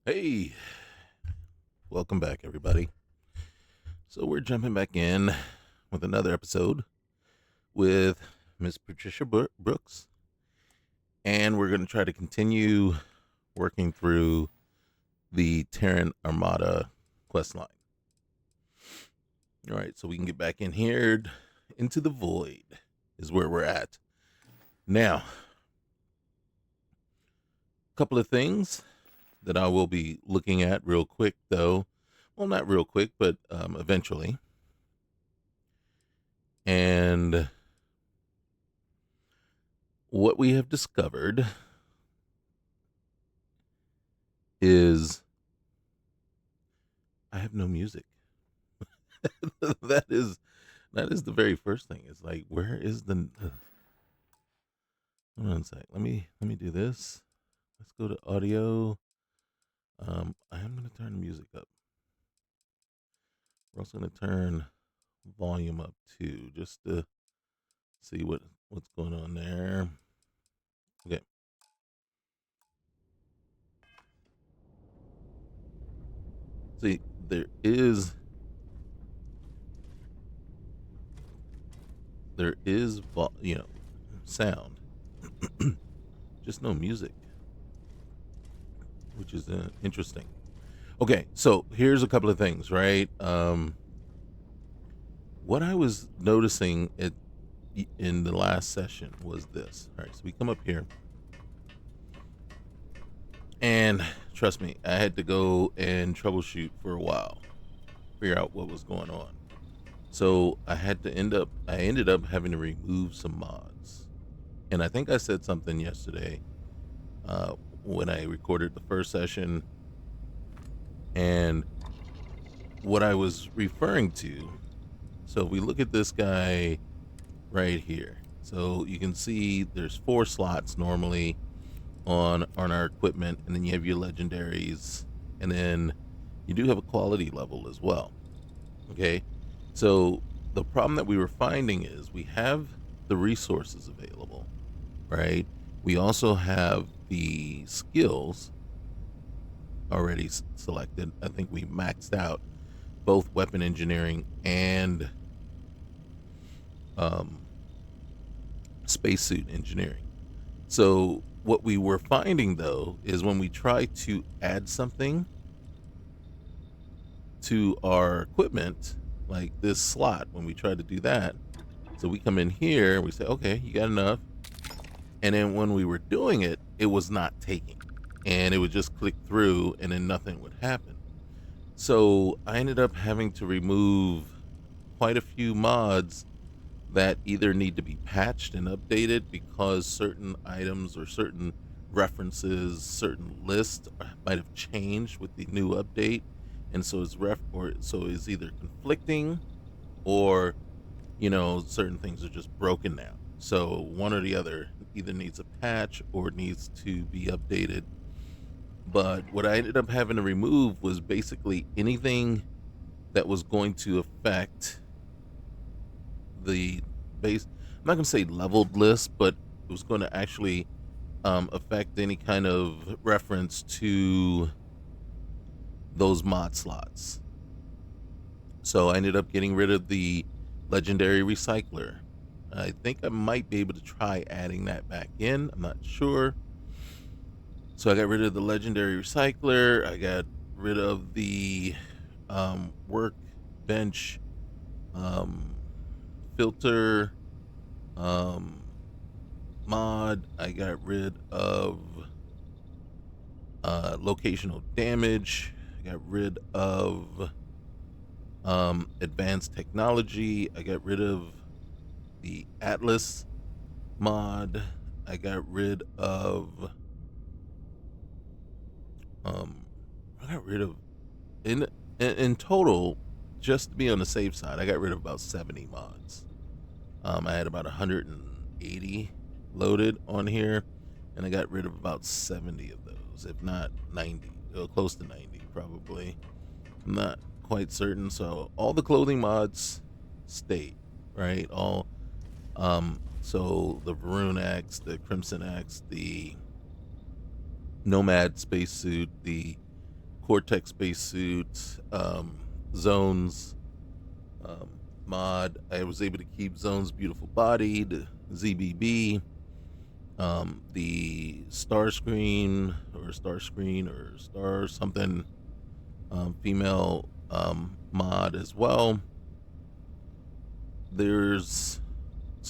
Hey, welcome back, everybody. So, we're jumping back in with another episode with Miss Patricia Brooks, and we're going to try to continue working through the Terran Armada quest line. All right, so we can get back in here into the void, is where we're at. Now, a couple of things that I will be looking at real quick, though. Well, not real quick, but eventually. And what we have discovered is I have no music. that is that is the very first thing. It's like, where is the hold on a sec. Let me do this. Let's go to audio. I am gonna turn the music up. We're also gonna turn volume up too, just to see what's going on there. Okay. See, there is sound, just no music, which is interesting. Okay, so here's a couple of things, right? What I was noticing in the last session was this. All right, so we come up here, and trust me, I had to go and troubleshoot for a while, figure out what was going on. So I ended up having to remove some mods, and I think I said something yesterday uh, when I recorded the first session, and what I was referring to. So if we look at this guy right here, so you can see there's 4 slots normally on our equipment, and then you have your legendaries, and then you do have a quality level as well. Okay, so the problem that we were finding is we have the resources available, right? We also have the skills already selected. I think we maxed out both weapon engineering and um, spacesuit engineering. So what we were finding though is when we try to add something to our equipment, like this slot, when we try to do that, so we come in here, we say, okay, you got enough. And then when we were doing it, it was not taking. And it would just click through and then nothing would happen. So I ended up having to remove quite a few mods that either need to be patched and updated because certain items or certain references, certain lists might have changed with the new update, and so it's either conflicting or certain things are just broken now. So one or the other either needs a patch or it needs to be updated. But what I ended up having to remove was basically anything that was going to affect the base. I'm not going to say leveled list, but it was going to actually affect any kind of reference to those mod slots. So I ended up getting rid of the legendary recycler. I think I might be able to try adding that back in. I'm not sure. So I got rid of the legendary recycler. I got rid of the workbench um, filter um, mod. I got rid of locational damage. I got rid of advanced technology. I got rid of the Atlas mod. I got rid of um, I got rid of in total, just to be on the safe side, I got rid of about 70 mods. I had about 180 loaded on here, and I got rid of about 70 of those, if not 90, close to 90 probably. I'm not quite certain. So all the clothing mods stayed, right? So the Varun Axe, the Crimson Axe, the Nomad spacesuit, the Cortex spacesuit, Zones mod. I was able to keep Zone's beautiful body, the ZBB, the Starscreen or Star something female mod as well. There's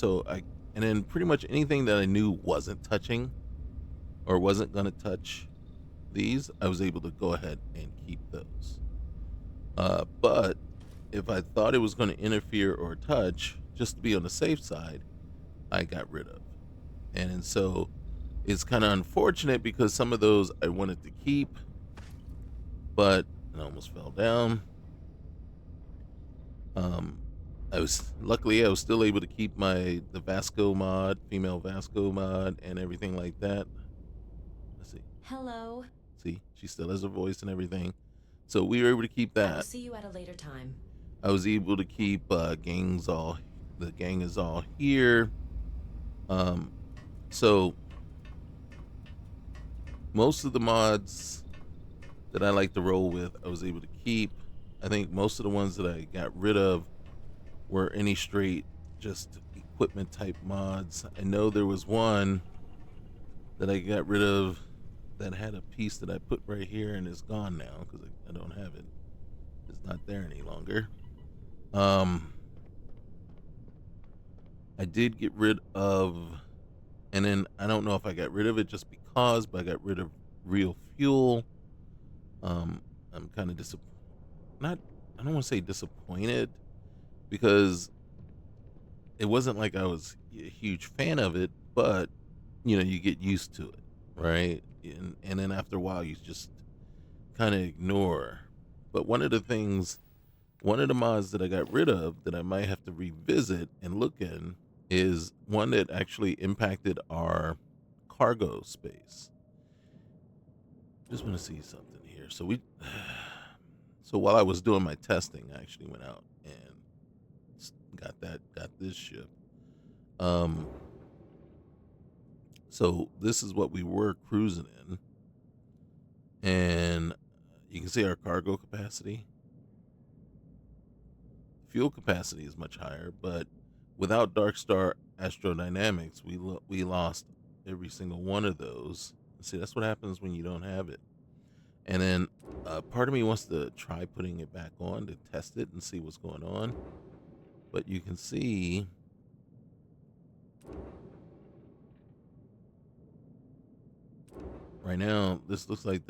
and then pretty much anything that I knew wasn't touching or wasn't gonna touch these, I was able to go ahead and keep those. But if I thought it was going to interfere or touch, just to be on the safe side, I got rid of. And so it's kind of unfortunate because some of those I wanted to keep, but I almost fell down. I was still able to keep the Vasco mod, female Vasco mod, and everything like that. Let's see. Hello. See, she still has her voice and everything. So we were able to keep that. I'll see you at a later time. I was able to keep the gang is all here. So most of the mods that I like to roll with, I was able to keep. I think most of the ones that I got rid of were any straight just equipment type mods. I know there was one that I got rid of that had a piece that I put right here and it's gone now because I don't have it. It's not there any longer. I did get rid of, and then I don't know if I got rid of it just because, but I got rid of real fuel. I'm kind of I don't want to say disappointed because it wasn't like I was a huge fan of it, but you get used to it, right? And then after a while, you just kind of ignore. But one of the mods that I got rid of that I might have to revisit and look in is one that actually impacted our cargo space. Just want to see something here. So while I was doing my testing, I actually went out and got this ship. So this is what we were cruising in, and you can see our cargo capacity. Fuel capacity is much higher, but without Dark Star Astrodynamics, we lost every single one of those. See, that's what happens when you don't have it. And then part of me wants to try putting it back on to test it and see what's going on. But you can see right now, this looks like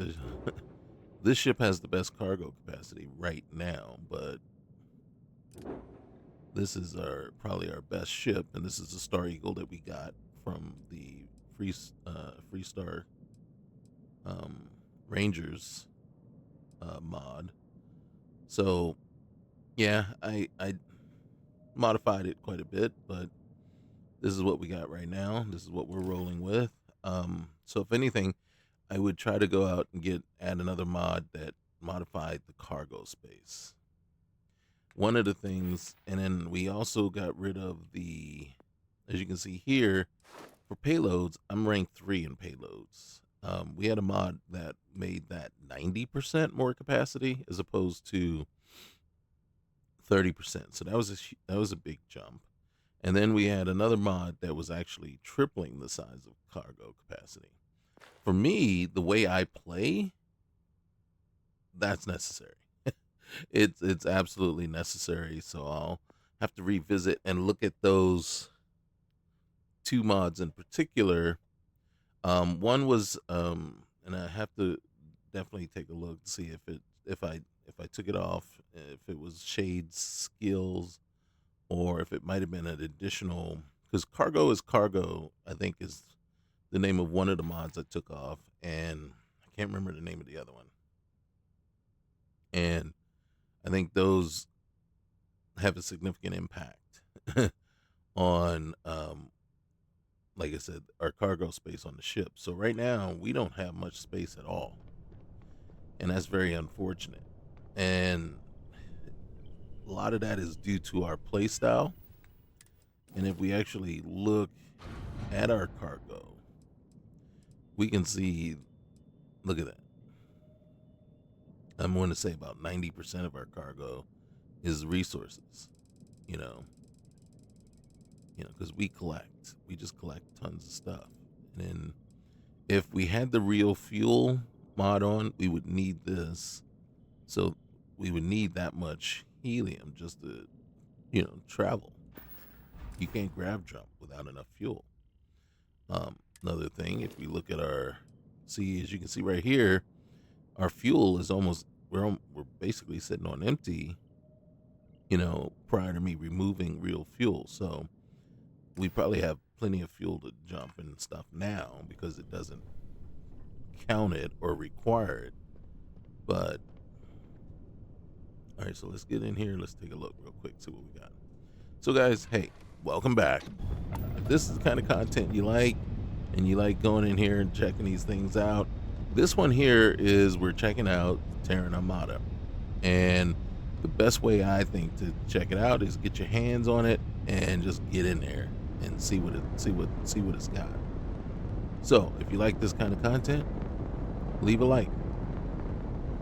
this ship has the best cargo capacity right now, but this is probably our best ship, and this is the Star Eagle that we got from the Freestar Rangers mod. So yeah, I modified it quite a bit, but this is what we got right now. This is what we're rolling with. So if anything, I would try to go out and add another mod that modified the cargo space. One of the things, and then we also got rid of as you can see here, for payloads, I'm ranked 3 in payloads. We had a mod that made that 90% more capacity as opposed to 30%. So that was a big jump. And then we had another mod that was actually tripling the size of cargo capacity. For me, the way I play, that's necessary. It's absolutely necessary. So I'll have to revisit and look at those 2 mods in particular. One was and I have to definitely take a look to see if I took it off, if it was Shade's skills, or if it might have been an additional, because cargo is cargo, I think is the name of one of the mods I took off, and I can't remember the name of the other one. And I think those have a significant impact on, like I said, our cargo space on the ship. So right now we don't have much space at all, and that's very unfortunate. And a lot of that is due to our play style. And if we actually look at our cargo, we can see, look at that. I'm going to say about 90% of our cargo is resources, you know, because we just collect tons of stuff. And then if we had the real fuel mod on, we would need this. So we would need that much helium just to, travel. You can't grav jump without enough fuel. Another thing, if we look at as you can see right here, our fuel is almost, we're basically sitting on empty, prior to me removing real fuel. So we probably have plenty of fuel to jump and stuff now because it doesn't count it or require it. But all right, so let's get in here. Let's take a look real quick, see what we got. So guys, hey, welcome back. If this is the kind of content you like and you like going in here and checking these things out, this one here is we're checking out Terran Armada. And the best way I think to check it out is get your hands on it and just get in there and see what it's got. So if you like this kind of content, leave a like,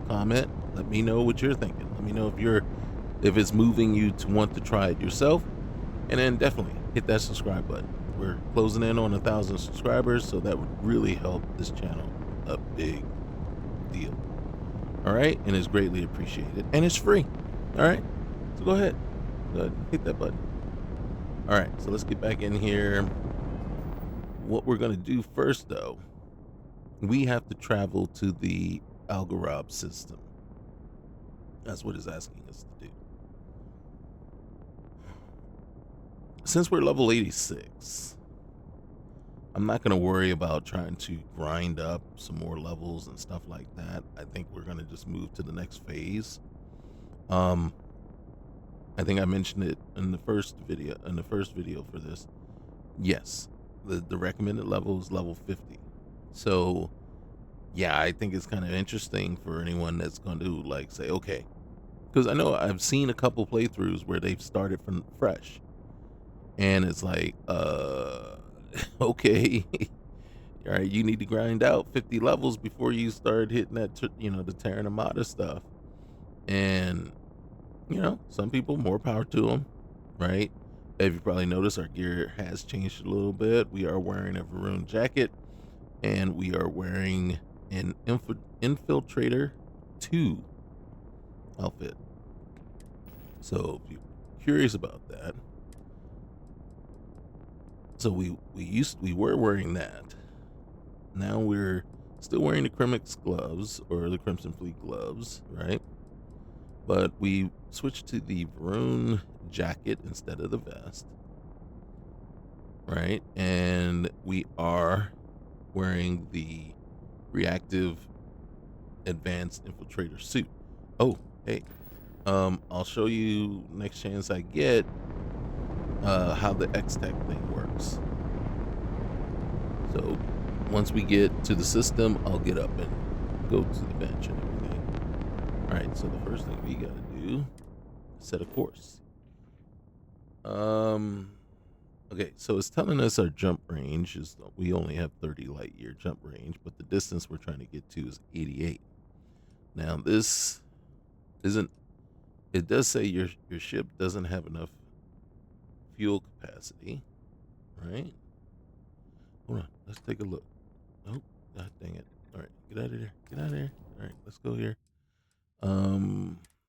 comment, let me know what you're thinking. Let me know if it's moving you to want to try it yourself, and then definitely hit that subscribe button. We're closing in on 1,000 subscribers, so that would really help this channel a big deal. All right, and it's greatly appreciated, and it's free. All right, so go ahead, hit that button. All right, so let's get back in here. What we're gonna do first, though, we have to travel to the Algorab system. That's what it's asking us to do. Since we're level 86, I'm not going to worry about trying to grind up some more levels and stuff like that. I think we're going to just move to the next phase. I think I mentioned it in the first video for this. Yes, the recommended level is level 50. So yeah, I think it's kind of interesting for anyone that's going to like say, okay, because I know I've seen a couple playthroughs where they've started from fresh, and it's like, okay, all right, you need to grind out 50 levels before you start hitting that, the Terran Armada stuff. And some people, more power to them, right? If you probably noticed, our gear has changed a little bit. We are wearing a Varun jacket, and we are wearing an Infiltrator 2 outfit. So if you're curious about that, so we were wearing that. Now we're still wearing the Crimix gloves, or the Crimson Fleet gloves, right? But we switched to the Varun jacket instead of the vest, right? And we are wearing the reactive advanced infiltrator suit. Oh, hey, I'll show you next chance I get how the X-Tech thing works. So once we get to the system, I'll get up and go to the bench and everything. All right, so the first thing we got to do is set a course. Okay, so it's telling us our jump range is, we only have 30 light year jump range, but the distance we're trying to get to is 88. Now this isn't, it does say your ship doesn't have enough fuel capacity, right? Hold on, let's take a look. Oh, god dang it. All right, get out of there. Get out of there. All right, let's go here.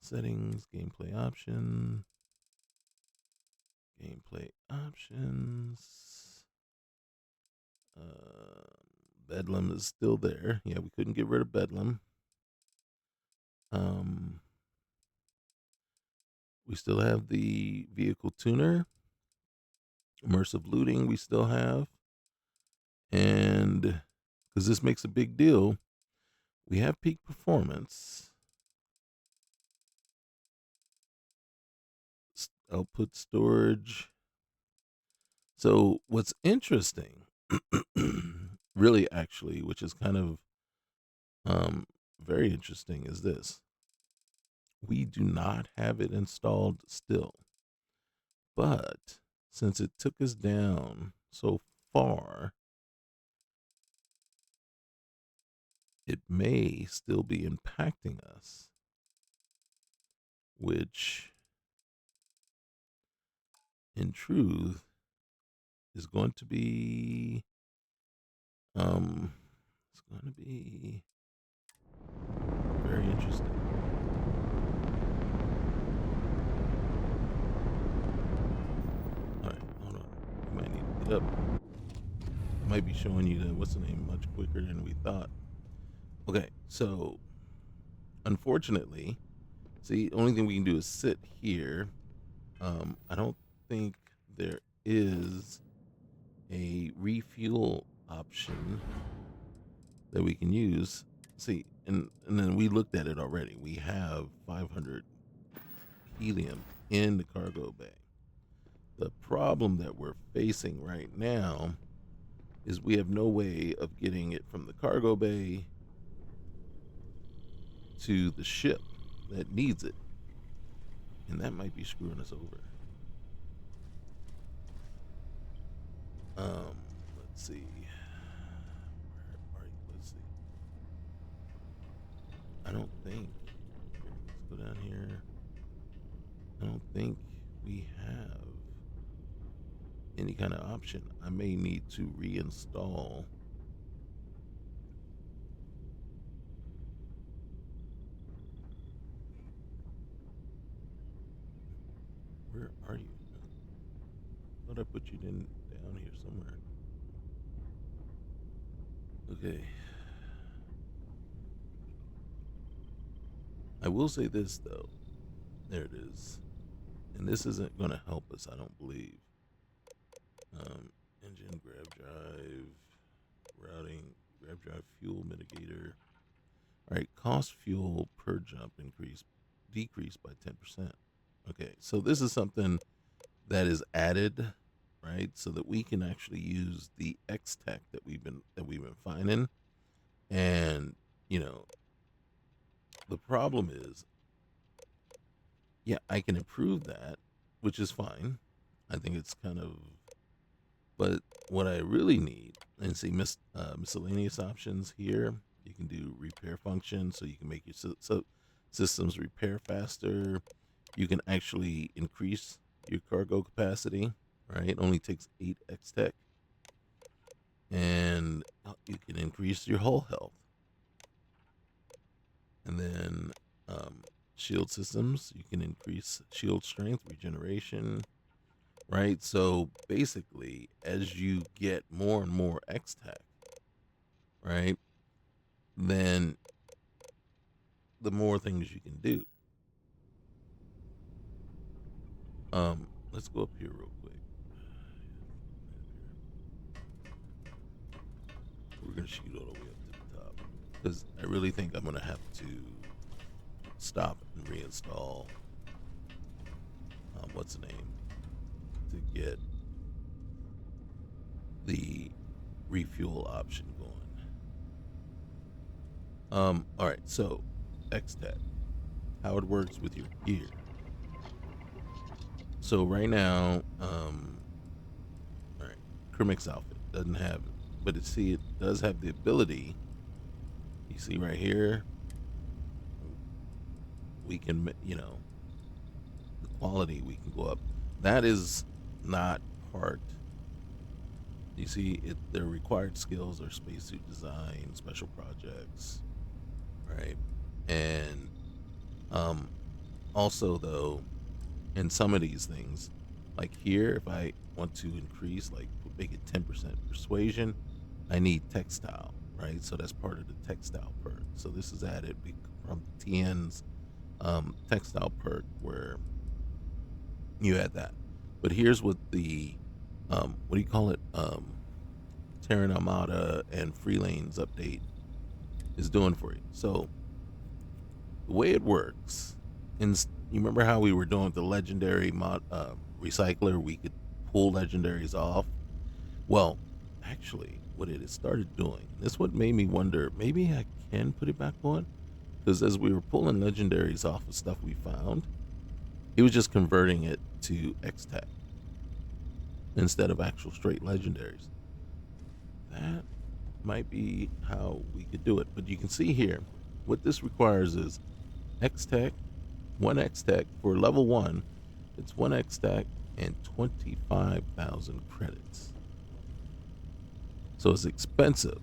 Settings, gameplay option. Gameplay options. Bedlam is still there. Yeah, we couldn't get rid of Bedlam. We still have the vehicle tuner. Immersive looting we still have. And because this makes a big deal, we have peak performance. Output storage. So what's interesting, really actually, which is kind of very interesting, is this. We do not have it installed still. But since it took us down so far, it may still be impacting us. which in truth is going to be it's going to be very interesting. All right, hold on. You might need to get up. I might be showing you the what's the name much quicker than we thought. Okay, so unfortunately, see, the only thing we can do is sit here. I don't think there is a refuel option that we can use. See, and then we looked at it already. We have 500 helium in the cargo bay. The problem that we're facing right now is we have no way of getting it from the cargo bay to the ship that needs it. And that might be screwing us over. Let's see. Where are you? Let's see. I don't think. Here, let's go down here. I don't think we have any kind of option. I may need to reinstall. Where are you? I thought I put you down here somewhere. Okay. I will say this though. There it is. And this isn't going to help us, I don't believe. Engine, grab drive, routing, grab drive, fuel mitigator. All right, cost fuel per jump decreased by 10%. Okay, so this is something that is added, right? So that we can actually use the X tech that we've been finding. And, you know, the problem is, yeah, I can improve that, which is fine. I think it's kind of, but what I really need, and see miscellaneous options here. You can do repair function, so you can make your systems repair faster. You can actually increase your cargo capacity, right? It only takes 8 X tech, and you can increase your hull health. And then shield systems, you can increase shield strength, regeneration, right? So basically, as you get more and more X tech, right, then the more things you can do. Let's go up here real quick. We're gonna shoot all the way up to the top because I really think I'm gonna have to stop and reinstall. What's the name to get the refuel option going? All right, so X-Tech, how it works with your gear. So right now, all right, Krimix outfit doesn't have it, but it does have the ability. You see right here, we can, the quality we can go up. That is not part. You see, their required skills are spacesuit design, special projects, right? And also though, in some of these things, like here, if I want to increase, like make it 10% persuasion, I need textile, right? So that's part of the textile perk. So this is added from TN's textile perk where you add that. But here's what the what do you call it? Terran Armada and Free Lanes update is doing for you. So the way it works, and you remember how we were doing the legendary recycler? We could pull legendaries off. Well, actually, what it has started doing, this what made me wonder, maybe I can put it back on, because as we were pulling legendaries off of stuff we found, he was just converting it to X-Tech instead of actual straight legendaries. That might be how we could do it. But you can see here, what this requires is X-Tech one X Tech for level 1. It's 1 X Tech and 25,000 credits. So it's expensive.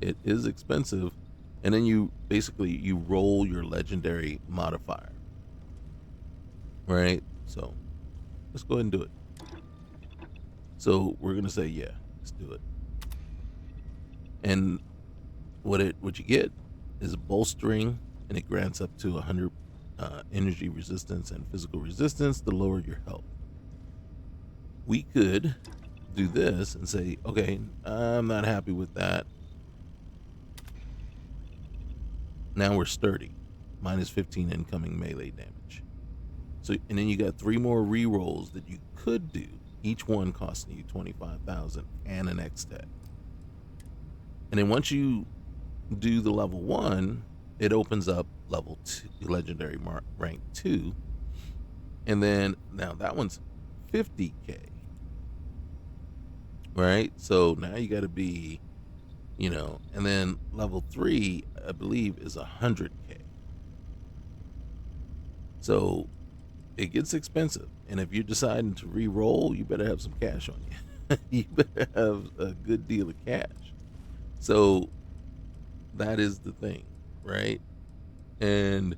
It is expensive. And then you basically you roll your legendary modifier. Right? So let's go ahead and do it. So we're gonna say, yeah, let's do it. And what you get is bolstering, and it grants up to 100 energy resistance and physical resistance to lower your health. We could do this and say, okay, I'm not happy with that. Now we're sturdy, minus 15 incoming melee damage. So, and then you got 3 more rerolls that you could do, each one costing you 25,000 and an X Tech. And then once you do the level 1, it opens up level 2, legendary rank 2. And then now that one's 50k. Right? So now you got to be, and then level 3, I believe, is 100k. So it gets expensive. And if you're deciding to re-roll, you better have some cash on you. You better have a good deal of cash. So that is the thing, right? And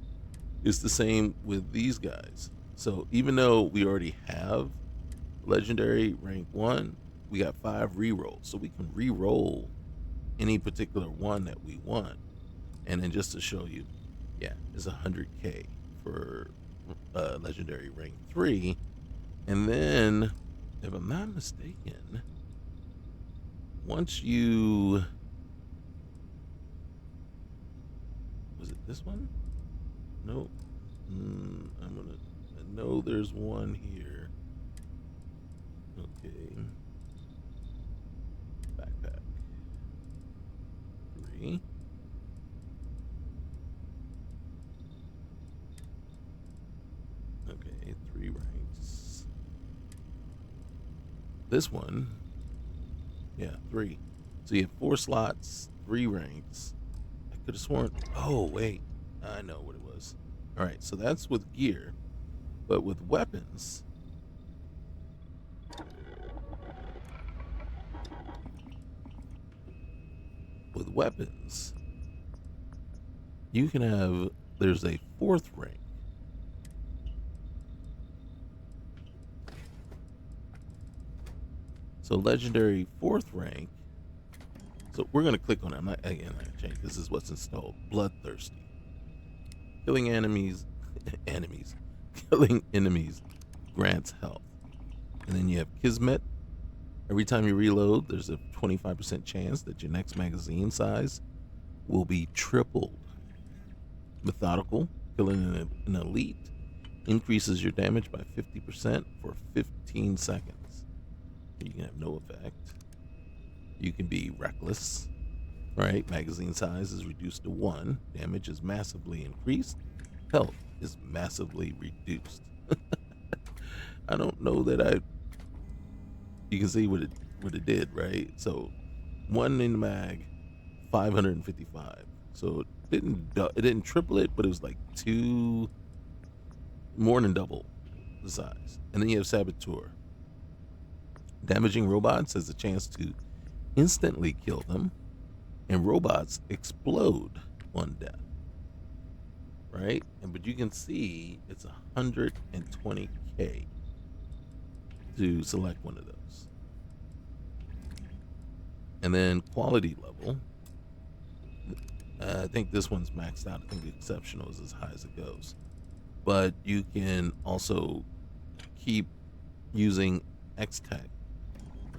it's the same with these guys. So even though we already have legendary rank 1, we got 5 re-rolls. So we can re-roll any particular one that we want. And then just to show you, yeah, it's 100k for legendary rank 3. And then, if I'm not mistaken, once you... Was it this one? Nope. I know there's one here. Okay. Backpack. 3. Okay, 3 ranks. This one, yeah, 3. So you have 4 slots, 3 ranks. I could have sworn. Oh, wait. I know what it was. All right, so that's with gear. But with weapons, you can have, there's a 4th rank. So legendary 4th rank. So we're going to click on it. I'm not going to change. This is what's installed. Bloodthirsty. Killing enemies, killing enemies grants health. And then you have Kismet. Every time you reload, there's a 25% chance that your next magazine size will be tripled. Methodical, killing an elite, increases your damage by 50% for 15 seconds. You can have no effect. You can be reckless, right? Magazine size is reduced to 1. Damage is massively increased. Health is massively reduced. I don't know that you can see what it did, right? So 1 in the mag, 555. So it didn't triple it, but it was like 2, more than double the size. And then you have Saboteur. Damaging robots has a chance to instantly kill them, and robots explode on death. Right? But you can see it's 120k to select one of those. And then quality level. I think this one's maxed out. I think the exceptional is as high as it goes. But you can also keep using X-Tech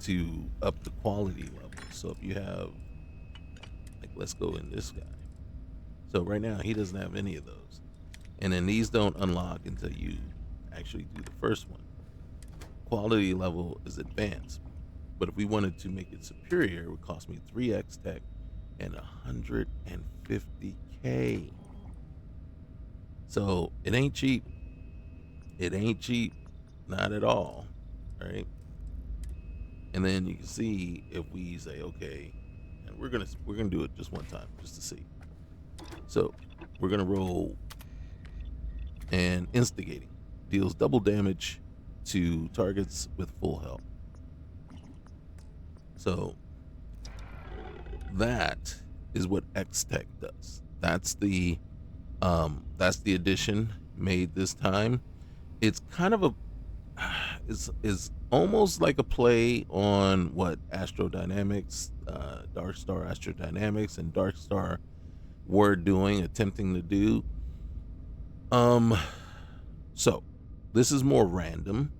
to up the quality level. So if you have, like, let's go in this guy. So right now he doesn't have any of those. And then these don't unlock until you actually do the first one. Quality level is advanced. But if we wanted to make it superior, it would cost me 3 X-Tech and 150k. So it ain't cheap. It ain't cheap. Not at all. Right? And then you can see if we say, okay, and we're gonna do it just one time just to see. So we're gonna roll And instigating deals double damage to targets with full health. So that is what X Tech does. That's the addition made this time. It's kind of a is almost like a play on what Astrodynamics, Dark Star Astrodynamics, and Dark Star were attempting to do. So this is more random,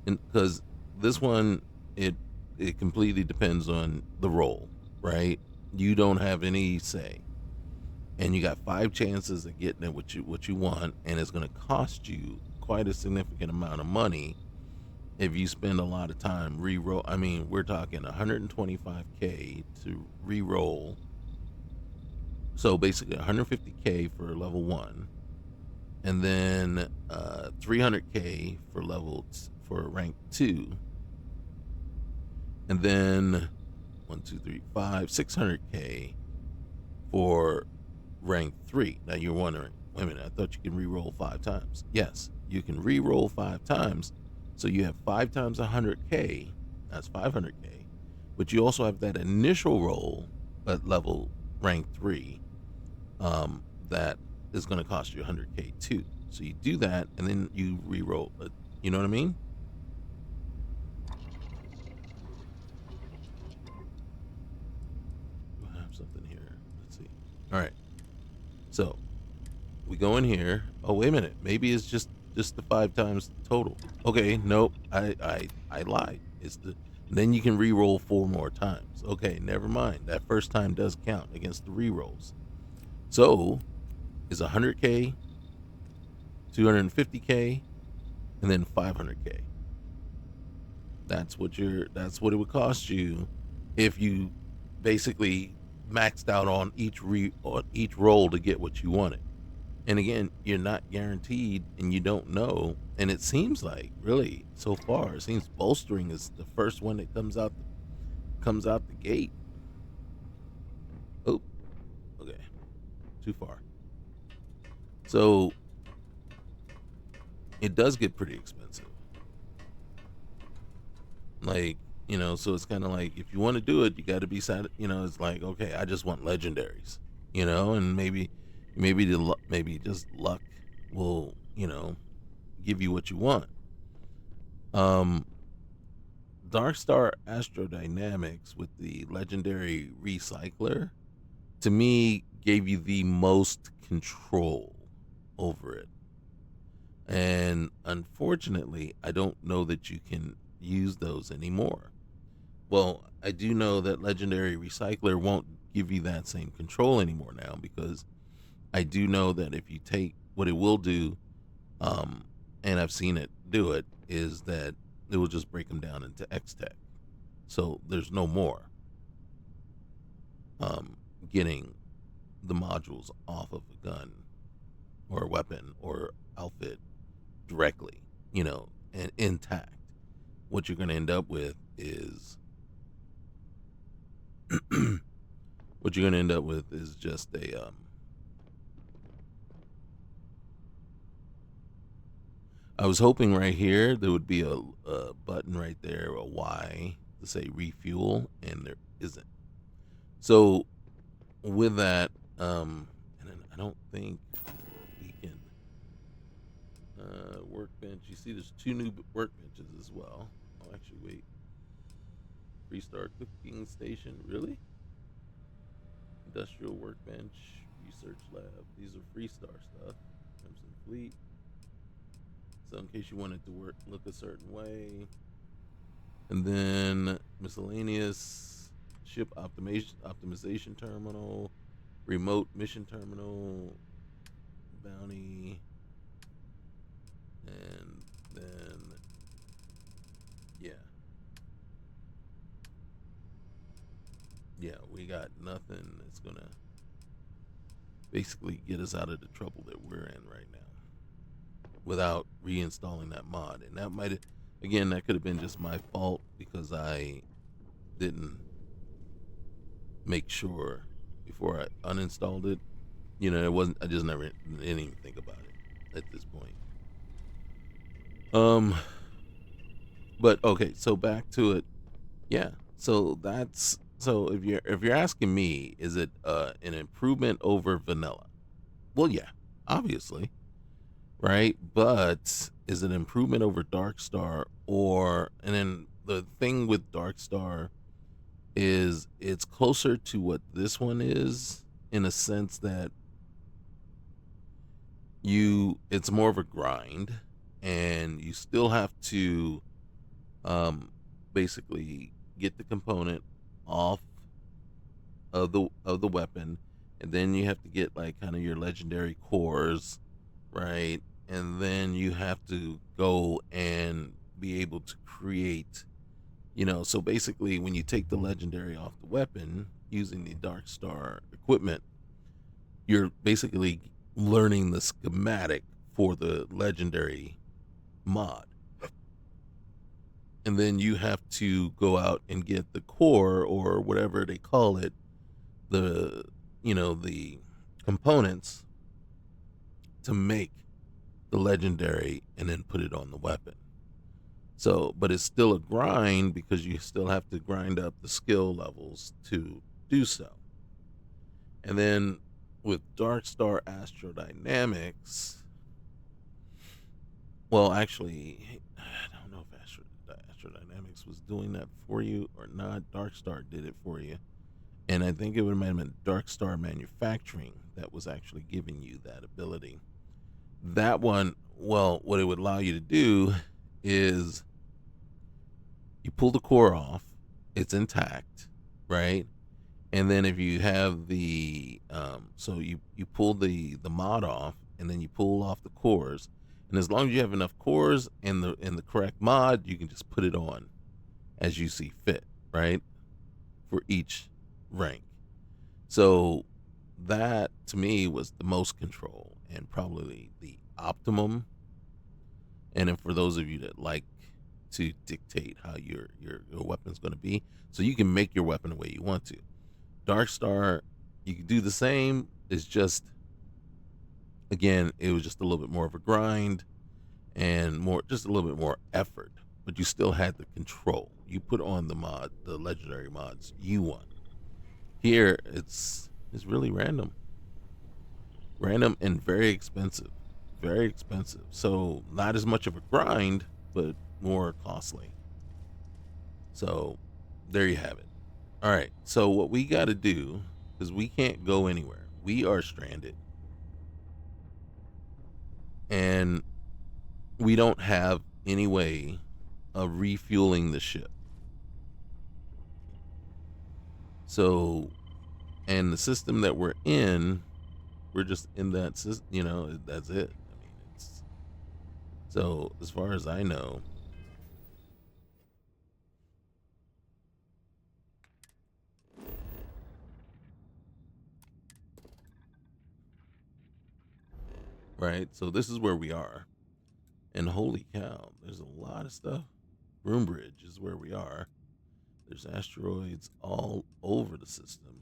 because this one it completely depends on the roll, right? You don't have any say, and you got 5 chances of getting it what you want, and it's going to cost you quite a significant amount of money if you spend a lot of time re-roll. I mean, we're talking 125k to re-roll. So basically 150k for level 1, and then 300k for rank 2, and then 600k for rank 3. Now you're wondering, wait a minute, I thought you can re-roll 5 times. Yes, you can re-roll 5 times, so you have 5 times 100k. That's 500k, but you also have that initial roll at level rank 3, that is going to cost you 100k too. So you do that, and then you re-roll it. You know what I mean? I have something here. Let's see. All right. So we go in here. Oh, wait a minute. Maybe it's just the 5 times total. Okay, nope. I lied. It's the then you can re-roll 4 more times. Okay, never mind. That first time does count against the re-rolls. So is 100k, 250k, and then 500k. That's what it would cost you if you basically maxed out on each roll to get what you wanted. And again, you're not guaranteed, and you don't know. And it seems like, really, so far, it seems bolstering is the first one that comes out the gate. Oh, okay, too far. So it does get pretty expensive. Like, so it's kind of like, if you want to do it, you got to be sad. It's like, okay, I just want legendaries. And maybe just luck will give you what you want. Dark Star Astrodynamics with the legendary recycler, to me, gave you the most control over it. And unfortunately, I don't know that you can use those anymore. Well, I do know that legendary recycler won't give you that same control anymore now, because I do know that if you take what it will do, and I've seen it do it, is that it will just break them down into X Tech. So there's no more getting the modules off of a gun or a weapon or outfit directly, and intact. What you're going to end up with is just a I was hoping right here there would be a button right there, a Y, to say refuel, and there isn't. So with that, and then I don't think we can workbench. You see, there's 2 new workbenches as well. Oh, actually, wait. Freestar cooking station, really? Industrial workbench, research lab. These are Freestar stuff. Crimson Fleet. So in case you wanted to look a certain way. And then miscellaneous ship optimization terminal, remote mission terminal, bounty, and then we got nothing that's gonna basically get us out of the trouble that we're in right now without reinstalling that mod. And that that could have been just my fault, because I didn't make sure before I uninstalled it. It wasn't. I just never didn't even think about it. at this point. Um, but okay, so back to it. Yeah. So that's so if you're asking me, is it an improvement over vanilla? Well, yeah, obviously, right? But is it improvement over Darkstar? Or and then the thing with Darkstar is it's closer to what this one is in a sense that it's more of a grind, and you still have to um basically get the component off of the weapon, and then you have to get like kind of your legendary cores, right? And then you have to go and be able to create, so basically when you take the legendary off the weapon using the Dark Star equipment, you're basically learning the schematic for the legendary mod. And then you have to go out and get the core or whatever they call it, the the components to make the legendary and then put it on the weapon. So, but it's still a grind because you still have to grind up the skill levels to do so. And then with Dark Star Astrodynamics, well, actually, I don't know if Astrodynamics was doing that for you or not. Dark Star did it for you. And I think it would have been Dark Star Manufacturing that was actually giving you that ability. That one, well, what it would allow you to do is you pull the core off, it's intact, right? And then if you have so you pull the mod off, and then you pull off the cores, and as long as you have enough cores and the correct mod, you can just put it on as you see fit, right? For each rank. So that to me was the most control and probably the optimum. And then for those of you that like to dictate how your weapon's going to be, so you can make your weapon the way you want to. Darkstar, you can do the same. It's just, again, it was just a little bit more of a grind and just a little bit more effort, but you still had the control. You put on the legendary mods you want. Here, it's really random and very expensive. So not as much of a grind, but more costly. So there you have it. All right. So what we got to do, because we can't go anywhere, we are stranded, and we don't have any way of refueling the ship. So, and the system that we're in, we're just in that system. That's it. I mean, it's so as far as I know. Right. So this is where we are. And holy cow, there's a lot of stuff. Roombridge is where we are. There's asteroids all over the system.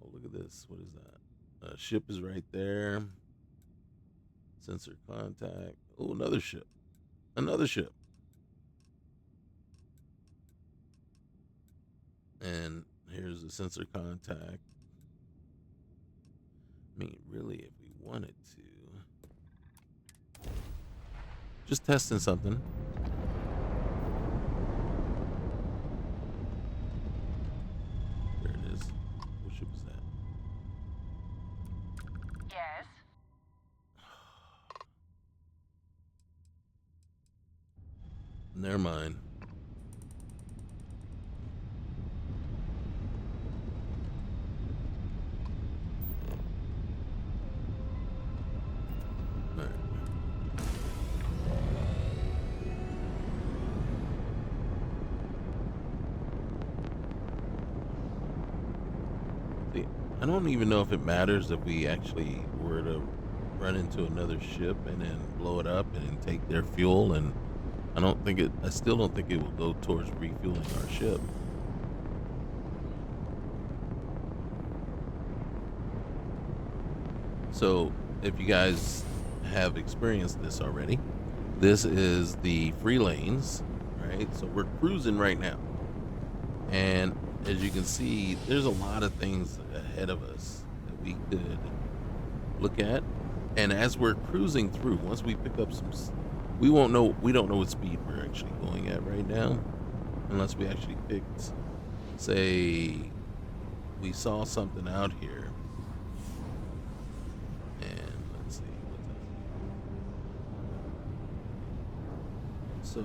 Oh, look at this. What is that? Ship is right there. Sensor contact. Oh, another ship. Another ship. And here's the sensor contact. I mean, really, if we wanted to. Just testing something. There it is. What ship is that? Yes. Never mind. Right. See, I don't even know if it matters if we actually were to run into another ship and then blow it up and take their fuel, and I still don't think it will go towards refueling our ship. So if you guys have experienced this already. This is the free lanes, right? So we're cruising right now. And as you can see, there's a lot of things ahead of us that we could look at. And as we're cruising through, once we pick up some, we don't know what speed we're actually going at right now, unless we actually picked, say, we saw something out here. And let's see what's that. So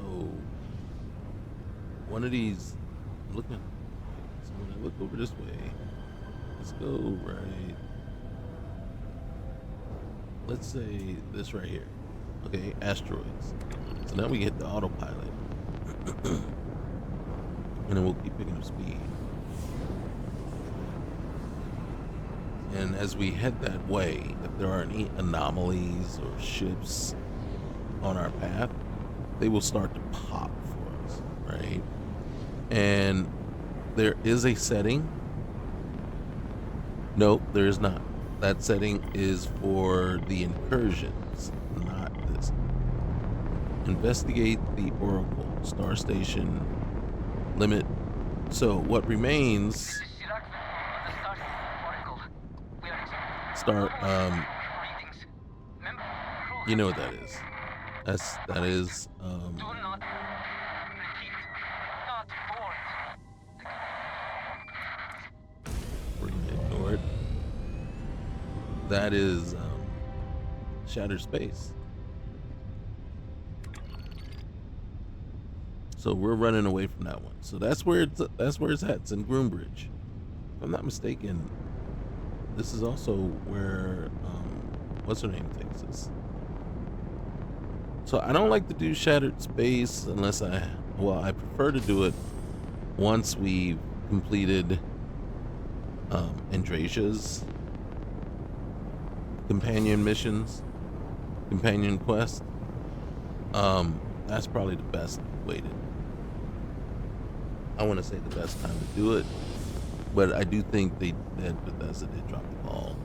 one of these, looking, so when I look over this way, let's go right. Let's say this right here. Okay, asteroids. So now we hit the autopilot. And then we'll keep picking up speed. And as we head that way, if there are any anomalies or ships on our path, they will start to pop for us, right? And there is a setting. Nope, there is not. That setting is for the incursions, not this. Investigate the Oracle, Star Station, limit. So what remains, you know what that is. That is, we're gonna ignore it. That is shattered space. So we're running away from that one. So that's where it's at. It's in Groombridge. If I'm not mistaken, this is also where what's her name takes us. So I don't like to do shattered space unless I prefer to do it once we've completed Andrasia's companion quest. That's probably the best way to, I want to say the best time to do it, but I do think that Bethesda did drop the ball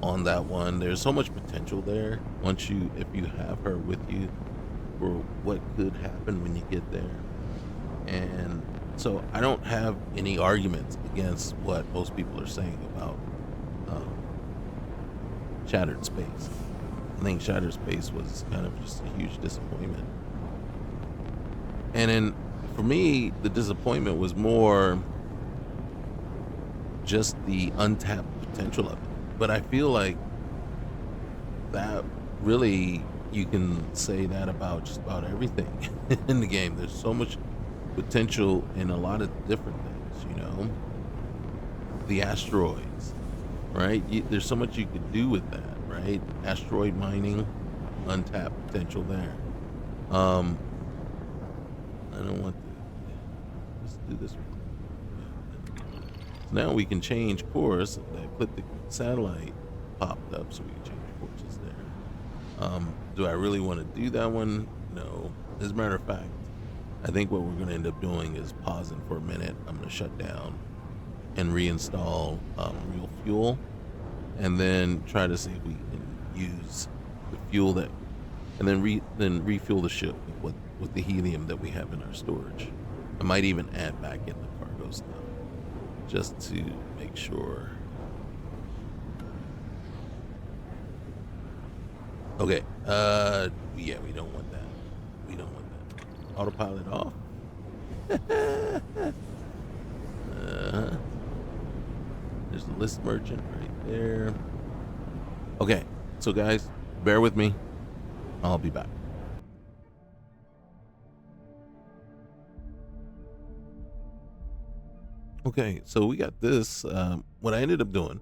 on that one. There's so much potential there if you have her with you for what could happen when you get there. And so I don't have any arguments against what most people are saying about Shattered Space. I think Shattered Space was kind of just a huge disappointment. And then for me, the disappointment was more just the untapped potential of it. But I feel like that really, you can say that about just about everything in the game. There's so much potential in a lot of different things, you know? The asteroids, right? There's so much you could do with that, right? Asteroid mining, untapped potential there. I don't want to. Let's do this one. So now we can change course. The ecliptic satellite popped up, so we can change courses there. Do I really want to do that one? No. As a matter of fact, I think what we're going to end up doing is pausing for a minute. I'm going to shut down and reinstall real fuel, and then try to see if we can use the fuel that, and then refuel the ship with the helium that we have in our storage. I might even add back in the cargo stuff just to make sure. Okay. Yeah, we don't want that. We don't want that. Autopilot off. There's the list merchant right there. Okay, so guys, bear with me. I'll be back. Okay, so we got this. What I ended up doing,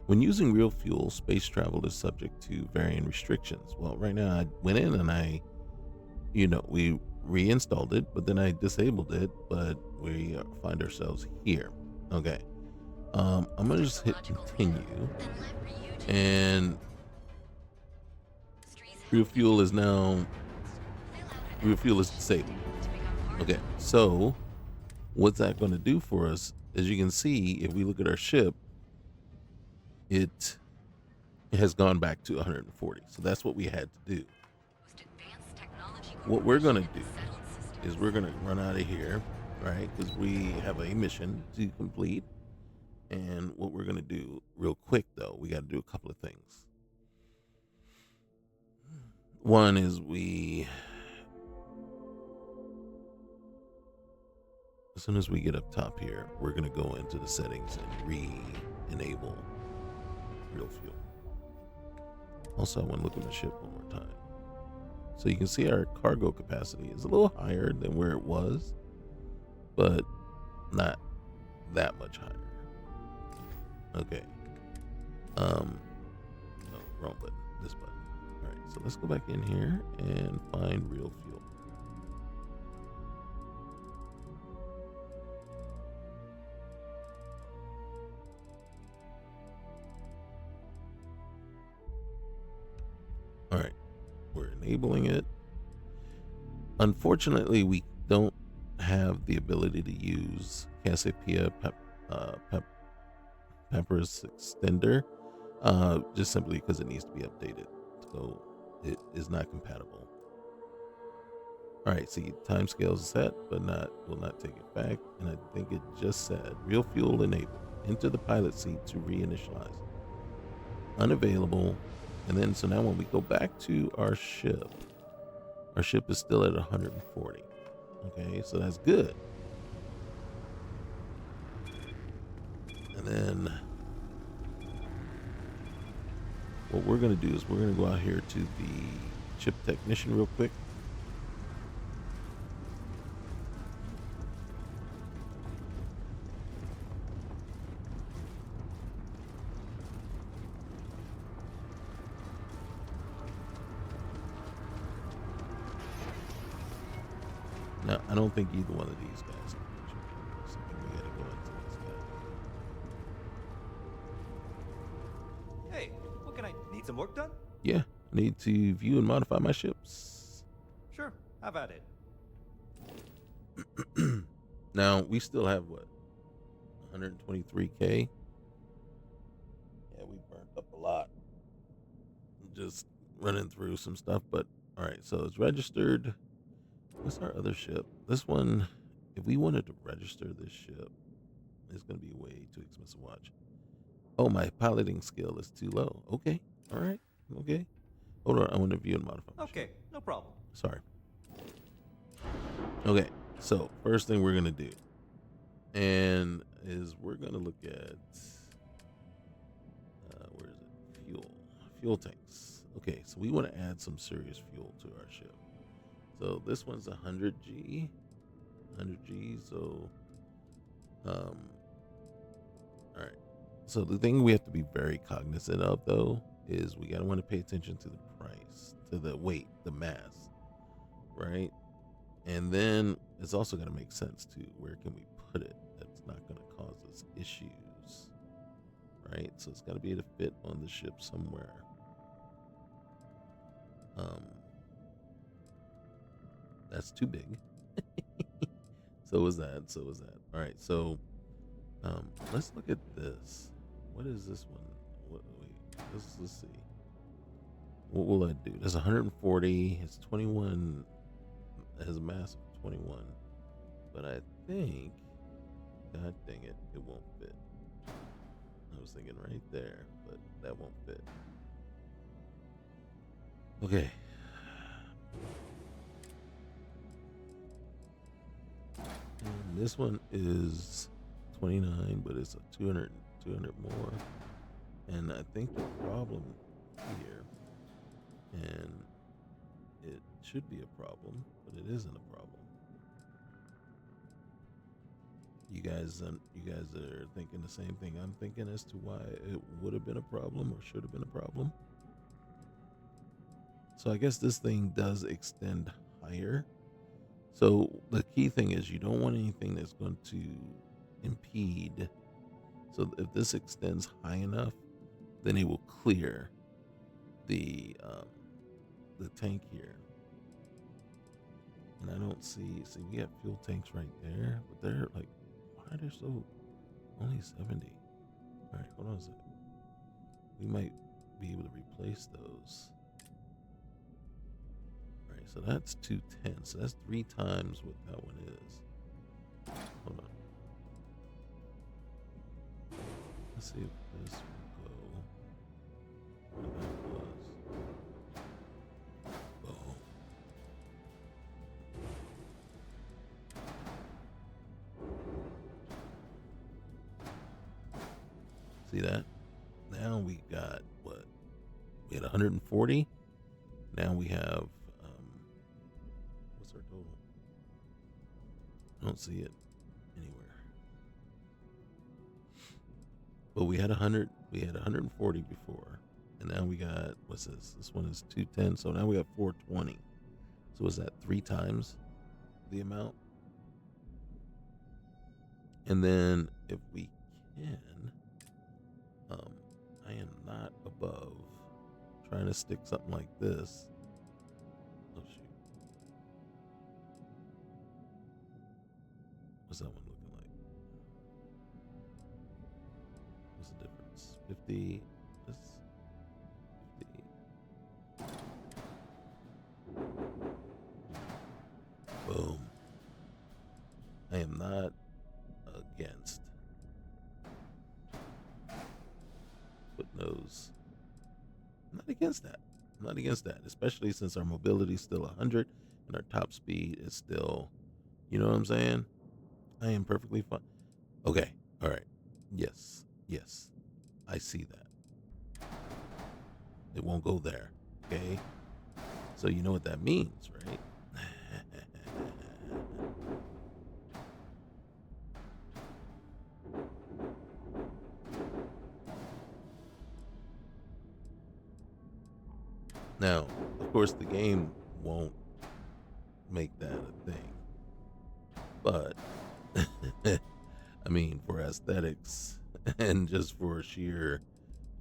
when using real fuel, space travel is subject to varying restrictions. Well, right now I went in and we reinstalled it, but then I disabled it, but we find ourselves here. Okay. I'm gonna just hit continue, and real fuel is disabled. Okay, so what's that going to do for us? As you can see, if we look at our ship, it has gone back to 140. So that's what we had to do. What we're going to do is we're going to run out of here, right? Because we have a mission to complete. And what we're going to do real quick, though, we got to do a couple of things. One is as soon as we get up top here, we're going to go into the settings and re-enable real fuel. Also, I want to look at my ship one more time. So you can see our cargo capacity is a little higher than where it was, but not that much higher. Okay. No, wrong button. This button. All right, so let's go back in here and find real fuel. All right, we're enabling it. Unfortunately, we don't have the ability to use Cassiopeia Pepper's extender, just simply because it needs to be updated. So it is not compatible. All right, see, timescale is set, but will not take it back. And I think it just said real fuel enabled. Enter the pilot seat to reinitialize. Unavailable. And then, so now when we go back to our ship is still at 140. Okay, so that's good. And then what we're going to do is we're going to go out here to the chip technician real quick. Now, I don't think either one of these guys can reach it. So I think we got to go into this guy. Hey, what can I need some work done? Yeah, I need to view and modify my ships. Sure, have at it. Now, we still have what? 123K? Yeah, we burnt up a lot. Just running through some stuff, but all right, so it's registered. What's our other ship? This one, if we wanted to register this ship, it's going to be way too expensive to watch. Oh, my piloting skill is too low. Okay, all right, okay. Hold on, I want to view and modify. Okay, no problem. Sorry. Okay, so first thing we're going to do is we're going to look at, where is it? Fuel tanks. Okay, so we want to add some serious fuel to our ship. So this one's 100G, so, all right. So the thing we have to be very cognizant of, though, is we gotta want to pay attention to the price, to the weight, the mass, right? And then it's also got to make sense too. Where can we put it that's not going to cause us issues, right? So it's got to be able to fit on the ship somewhere. That's too big. So is that. All right, so let's look at this. What is this one? Let's see. What will I do? There's 140. It's 21. It has a mass of 21. But I think, god dang it, it won't fit. I was thinking right there, but that won't fit. Okay. And this one is 29, but it's a 200 more. And I think the problem here, and it should be a problem, but it isn't a problem. You guys are thinking the same thing I'm thinking as to why it would have been a problem or should have been a problem. So I guess this thing does extend higher. So the key thing is you don't want anything that's going to impede. So if this extends high enough, then it will clear the tank here. And I don't see we have fuel tanks right there, but they're like, why are they so only 70? All right, hold on a second. We might be able to replace those. All right, so that's 210. So that's 3 times what that one is. Hold on. Let's see if this will go where that was. Boom. See that? Now we got what? We had 140. Now we have what's our total? I don't see it anywhere. But we had 100. We had 140 before, and now we got, what's this? This one is 210. So now we have 420. So is that 3 times the amount? And then if we can, I am not above trying to stick something like this. Oh shoot. What's that one looking like? What's the difference? 50. This 50. Boom. I am not against putting those. I'm not against that. I'm not against that, especially since our mobility is still 100 and our top speed is still, you know what I'm saying? I am perfectly fine. Okay. All right. Yes. Yes. I see that. It won't go there. Okay. So you know what that means, right? Now, of course, the game won't make that a thing. But, I mean, for aesthetics and just for sheer,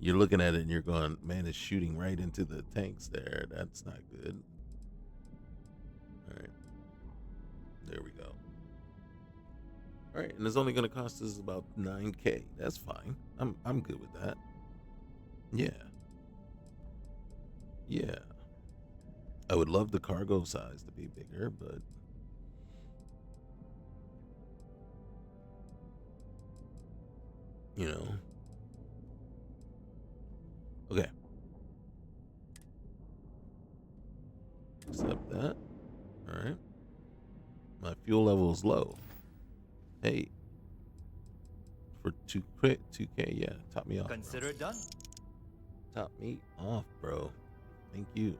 you're looking at it and you're going, man, it's shooting right into the tanks there. That's not good. All right. There we go. All right. And it's only going to cost us about 9K. That's fine. I'm good with that. Yeah. Yeah. I would love the cargo size to be bigger, but you know. Okay. Accept that. All right. My fuel level is low. Hey. For 2K, yeah. Top me off. Consider it done. Top me off, bro. Thank you.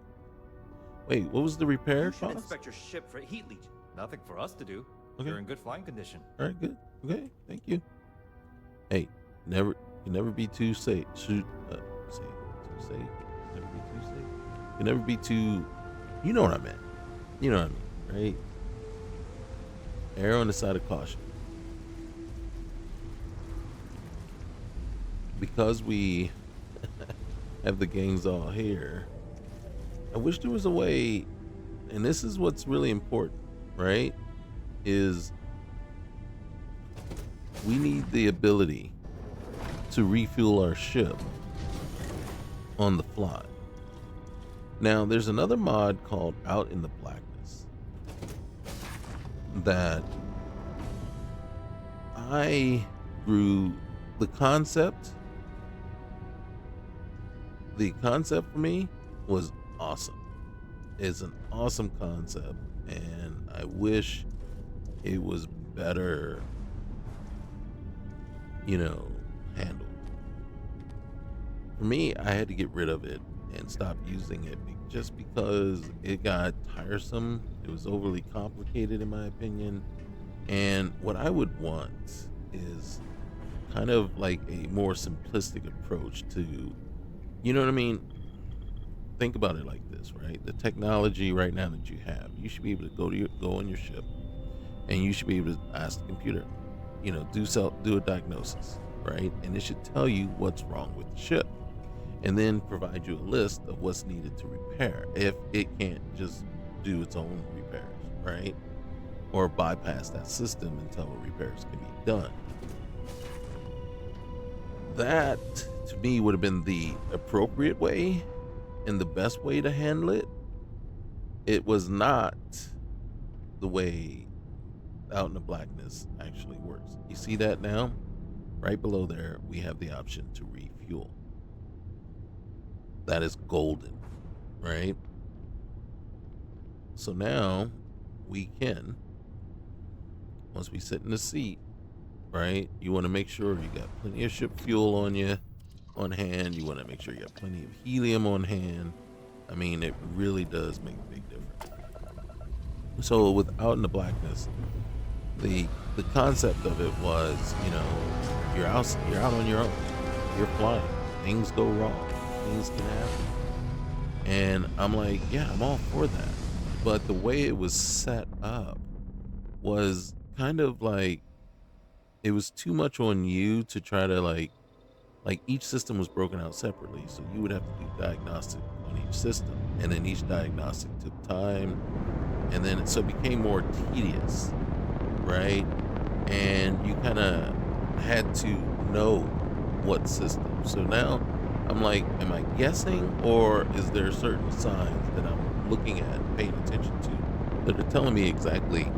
Wait, what was the repair You should cost? inspect your ship for heat leach. Nothing for us to do. Okay. You're in good flying condition. All right, good. Okay, thank you. Hey, you never be too safe. Too safe. Never be too safe. You never be too. You know what I meant. You know what I mean, right? Err on the side of caution. Because we have the gangs all here. I wish there was a way, and this is what's really important, right? Is we need the ability to refuel our ship on the fly. Now, there's another mod called Out in the Blackness that I grew the concept. The concept for me was awesome. It's an awesome concept, and I wish it was better, handled. For me, I had to get rid of it and stop using it just because it got tiresome. It was overly complicated in my opinion. And what I would want is kind of like a more simplistic approach to, you know what I mean? Think about it like this, right? The technology right now that you have, you should be able to go on your ship, and you should be able to ask the computer, do a diagnosis, right? And it should tell you what's wrong with the ship, and then provide you a list of what's needed to repair if it can't just do its own repairs, right? Or bypass that system until repairs can be done. That to me would have been the appropriate way and the best way to handle it. It was not the way Out in the Blackness actually works. You see that now? Right below there, we have the option to refuel. That is golden, right? So now we can, once we sit in the seat, right? You want to make sure you got plenty of ship fuel on you, on hand. You want to make sure you got plenty of helium on hand. I mean, it really does make a big difference. So with Out in the Blackness, the concept of it was, you know, you're out on your own. You're flying. Things go wrong. Things can happen. And I'm like, yeah, I'm all for that. But the way it was set up was kind of like, it was too much on you to try to like each system was broken out separately. So you would have to do diagnostic on each system. And then each diagnostic took time. And then so it became more tedious, right? And you kind of had to know what system. So now I'm like, am I guessing, or is there certain signs that I'm looking at, paying attention to, that are telling me exactly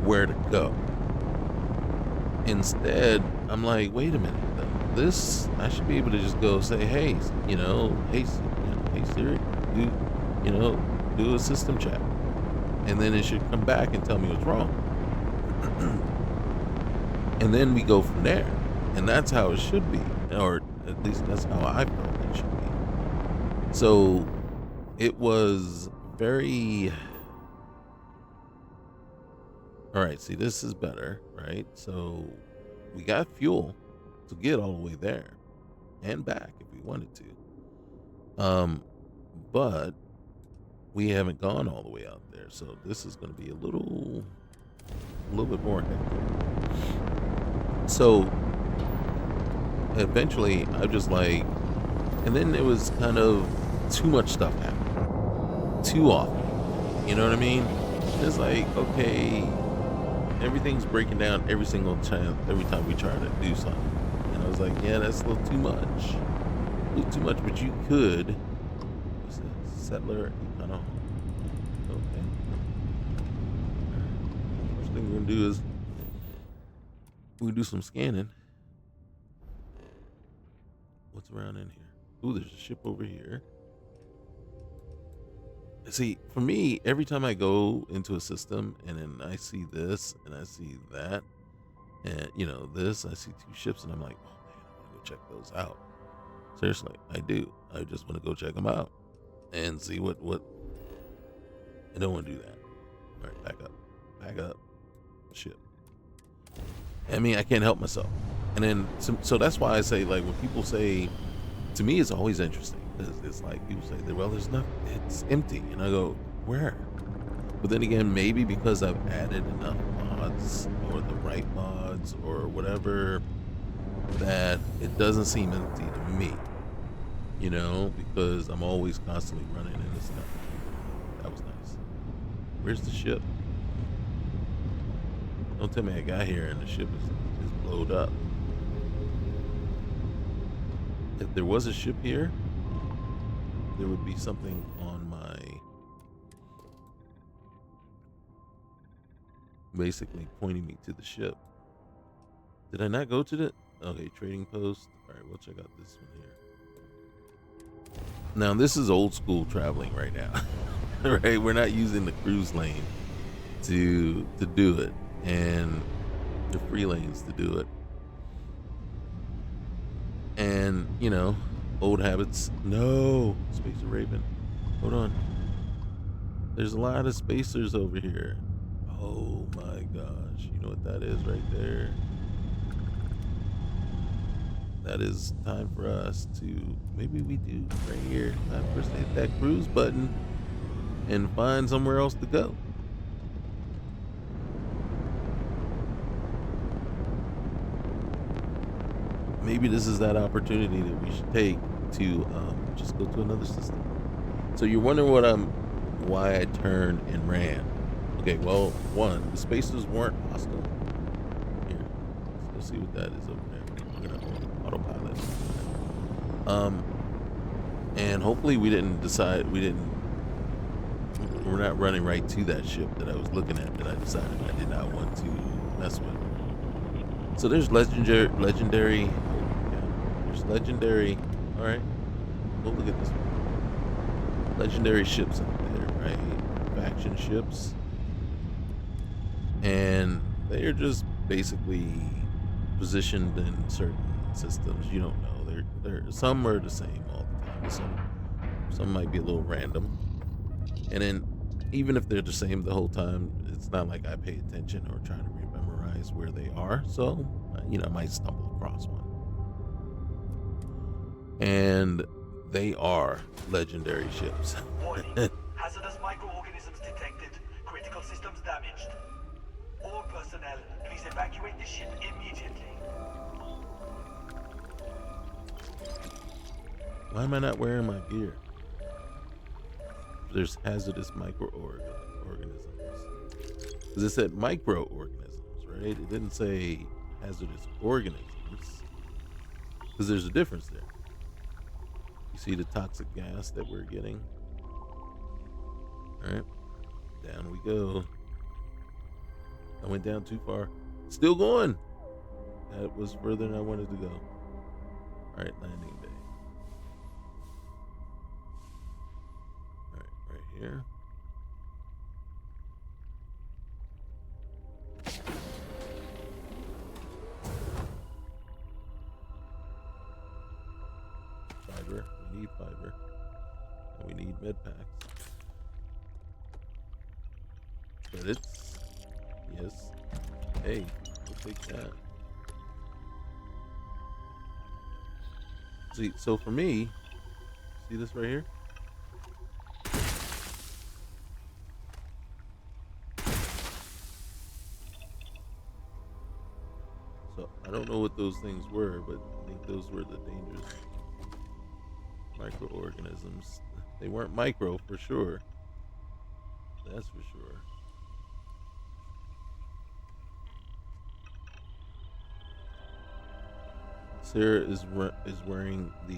where to go? Instead, I'm like, wait a minute, though. This, I should be able to just go say, hey, hey Siri, do a system check. And then it should come back and tell me what's wrong. And then we go from there. And that's how it should be. Or at least that's how I felt it should be. So it was very... All right, see, this is better, right? So we got fuel to get all the way there and back if we wanted to. But we haven't gone all the way out there. So this is going to be a little bit more hectic. So eventually I just like, and then it was kind of too much stuff happening too often. You know what I mean? It's like, okay, everything's breaking down every single time, every time we try to do something. And I was like, yeah, that's a little too much. But you could, what's this? Settler Econo. Okay. First thing we're gonna do is we're gonna do some scanning. What's around in here? Ooh, there's a ship over here. See, for me, every time I go into a system and then I see this and I see that, and this, I see two ships and I'm like, oh man, I want to go check those out. Seriously, I do. I just want to go check them out and see what. I don't want to do that. All right, back up, ship. I mean, I can't help myself. And then, so that's why I say, like, when people say, to me, it's always interesting. It's like people say, well, there's nothing, it's empty. And I go, where? But then again, maybe because I've added enough mods or the right mods or whatever, that it doesn't seem empty to me, because I'm always constantly running into stuff. That was nice. Where's the ship? Don't tell me I got here and the ship is blowed up. If there was a ship here, there would be something on my, basically pointing me to the ship. Did I not go to the, okay, trading post. All right, we'll check out this one here. Now this is old school traveling right now. Right, we're not using the cruise lane to do it, and the free lanes to do it. And old habits. No, Spacer Raven. Hold on. There's a lot of spacers over here. Oh my gosh. You know what that is right there? That is time for us to, maybe we do right here. Time for us to hit that cruise button and find somewhere else to go. Maybe this is that opportunity that we should take to just go to another system. So you're wondering why I turned and ran. Okay, well, one, the spacers weren't hostile. Here, let's go see what that is over there. I'm gonna Um, and hopefully we're not running right to that ship that I was looking at that I decided I did not want to mess with. So there's legendary. Oh, yeah, there's legendary. All right, go look at this one. Legendary ships out there, right? Faction ships, and they are just basically positioned in certain systems. You don't know. They're some are the same all the time. Some might be a little random. And then even if they're the same the whole time, it's not like I pay attention or try to memorize where they are. So, I might stumble across one. And they are legendary ships. Warning. Hazardous microorganisms detected. Critical systems damaged. All personnel, please evacuate the ship immediately. Why am I not wearing my gear? There's hazardous microorganisms. Because it said microorganisms, right? It didn't say hazardous organisms. Because there's a difference there. You see the toxic gas that we're getting? All right. Down we go. I went down too far. Still going. That was further than I wanted to go. All right, landing bay. All right, right here. Fiber. We need fiber. And we need med packs. Credits. Yes. Hey, we'll take that. See, so for me, see this right here? So I don't know what those things were, but I think those were the dangerous microorganisms. They weren't micro for sure. That's for sure. Sarah is wearing the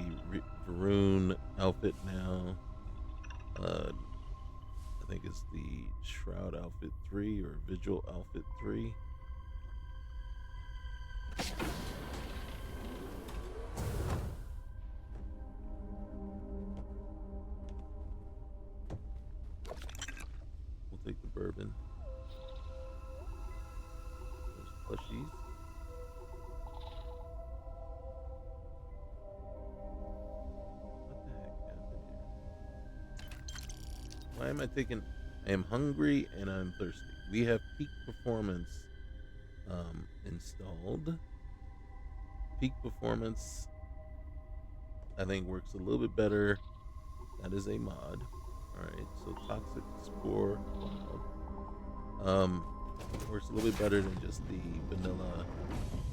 Varun outfit now. I think it's the Shroud outfit 3 or Vigil outfit 3. We'll take the bourbon. Those plushies. Why am I taking? I am hungry and I'm thirsty. We have peak performance installed. Peak performance, I think, works a little bit better. That is a mod. All right, so toxic spore cloud works a little bit better than just the vanilla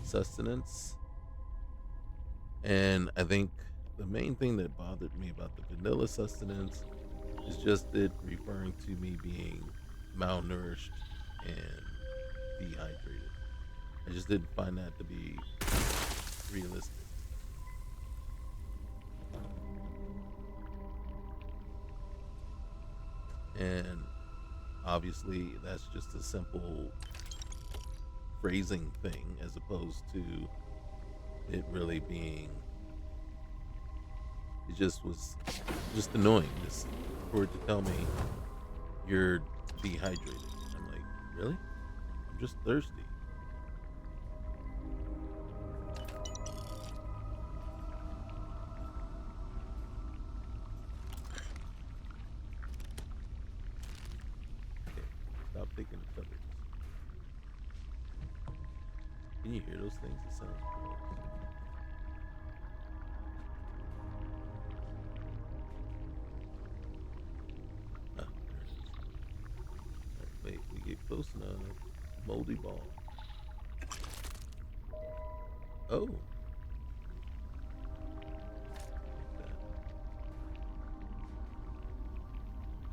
sustenance. And I think the main thing that bothered me about the vanilla sustenance is just it referring to me being malnourished and dehydrated. I just didn't find that to be realistic. And obviously that's just a simple phrasing thing as opposed to it really being, it just was just annoying just for it to tell me you're dehydrated. I'm like, really? I'm just thirsty. Okay, stop taking the covers. Can you hear those things? It sounds gross. Wait, we get close enough. Moldy ball. Oh.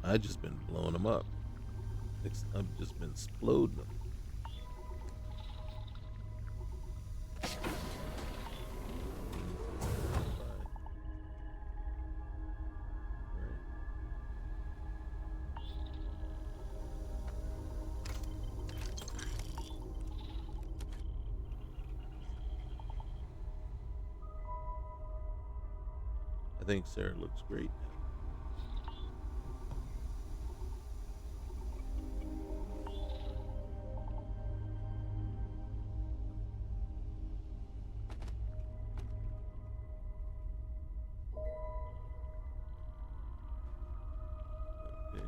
I just been blowing them up. I've just been exploding them. think Sarah looks great. Okay.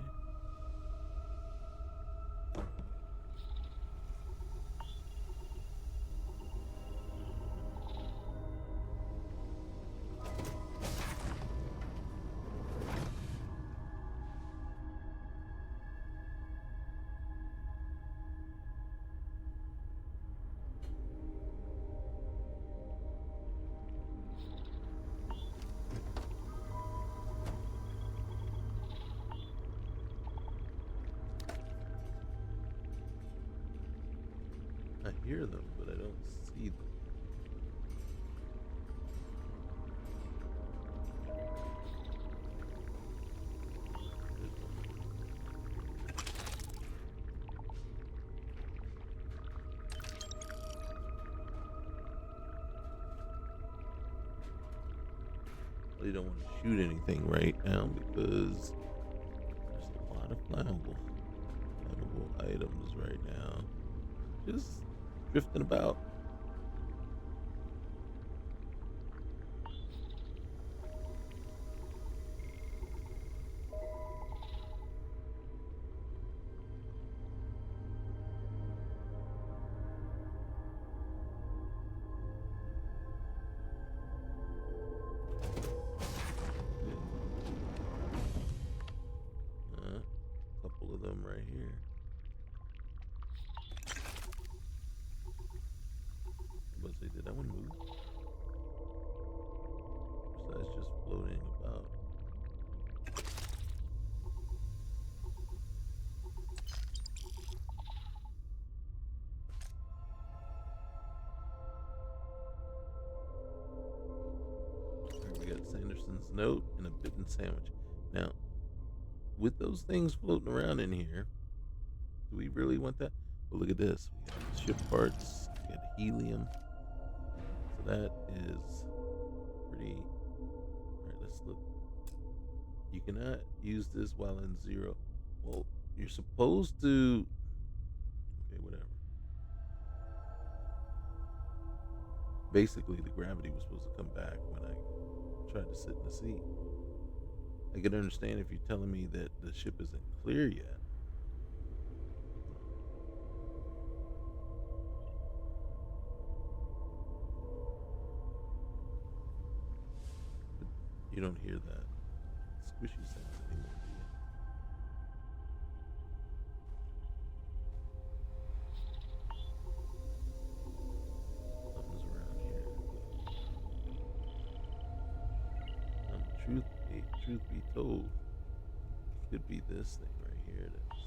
I hear them, but I don't see them. There's one. Well, you don't want to shoot anything right now because there's a lot of flammable items right now. Just drifting about. A couple of them right here. Let's see, did that one move? Besides just floating about. Alright, we got Sanderson's note and a bitten sandwich. Now, with those things floating around in here, do we really want that? Well, look at this. We got ship parts, we got helium. So that is pretty. Alright, let's look. You cannot use this while in zero. Well, you're supposed to. Okay, whatever. Basically, the gravity was supposed to come back when I tried to sit in the seat. I can understand if you're telling me that the ship isn't clear yet. But you don't hear that squishy sounds anymore, do you? Something's around here. Truth be told, it could be this thing right here. That's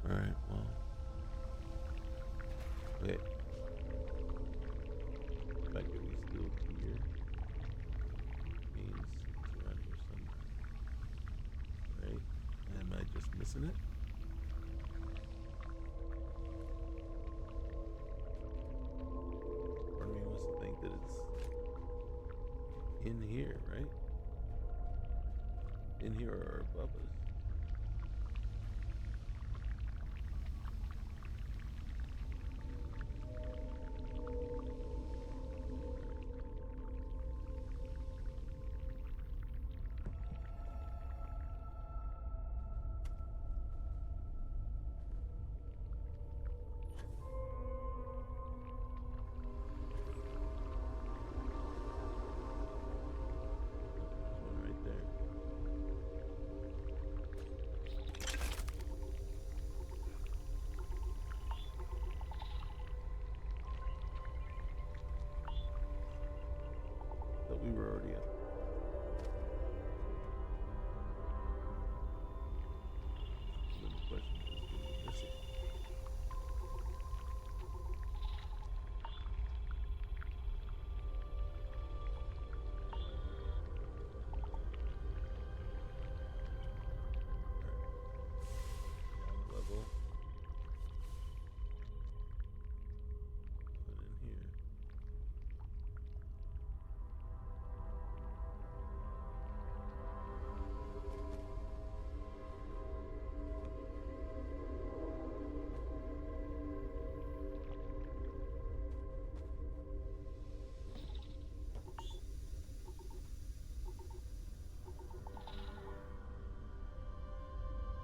all right. Well, okay. The fact that we still here means it's around here somewhere, right? Am I just missing it? Part of me wants to think that it's in here, right? In here or above us. There's one right there. Thought we were already up. Then the question is, did we miss it?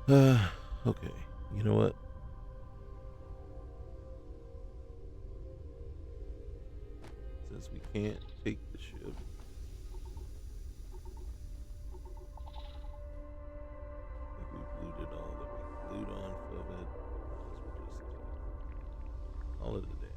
Okay. You know what? Since we can't take the ship, I think we've looted all that we can loot off of it. Might as well just call it a day.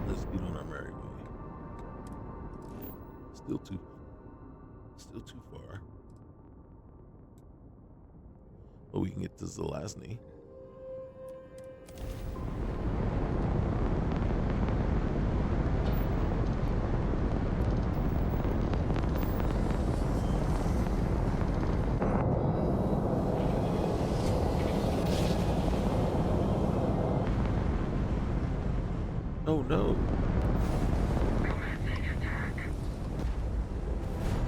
Let's get on our merry way. Still too far. But we can get to Zelazny. Oh no.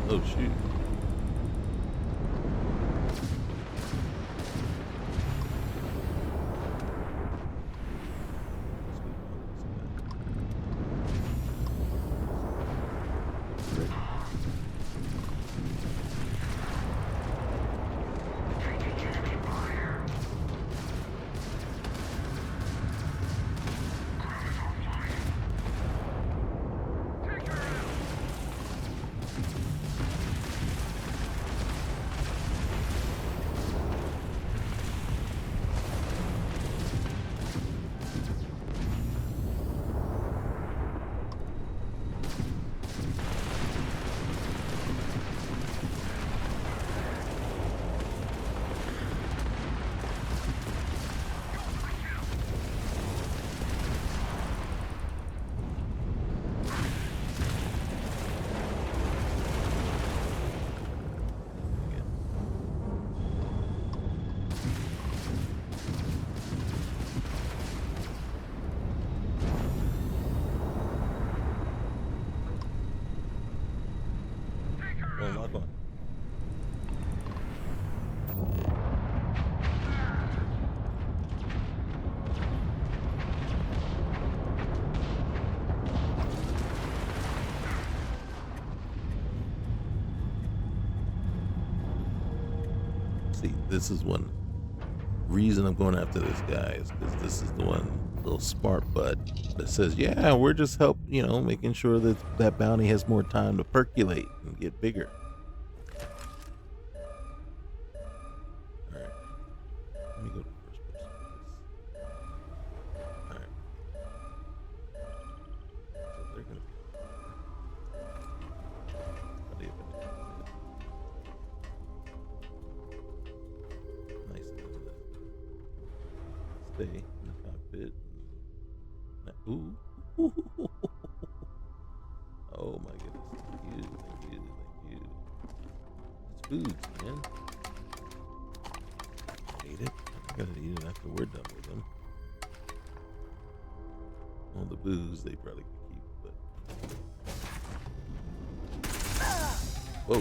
Oh shoot. Oh, lock on. See, this is one reason I'm going after this guy is because this is the one little smart butt that says, "Yeah, we're just making sure that that bounty has more time to percolate and get bigger." All right, let me go to first person. All right, so they're gonna be on fire. How do you finish that? Nice and stay in the cockpit. Ooh. Oh my goodness. Thank you. It's foods, man. Eat it. I gotta eat it after we're done with them. All the booze they probably could keep, but. Whoa.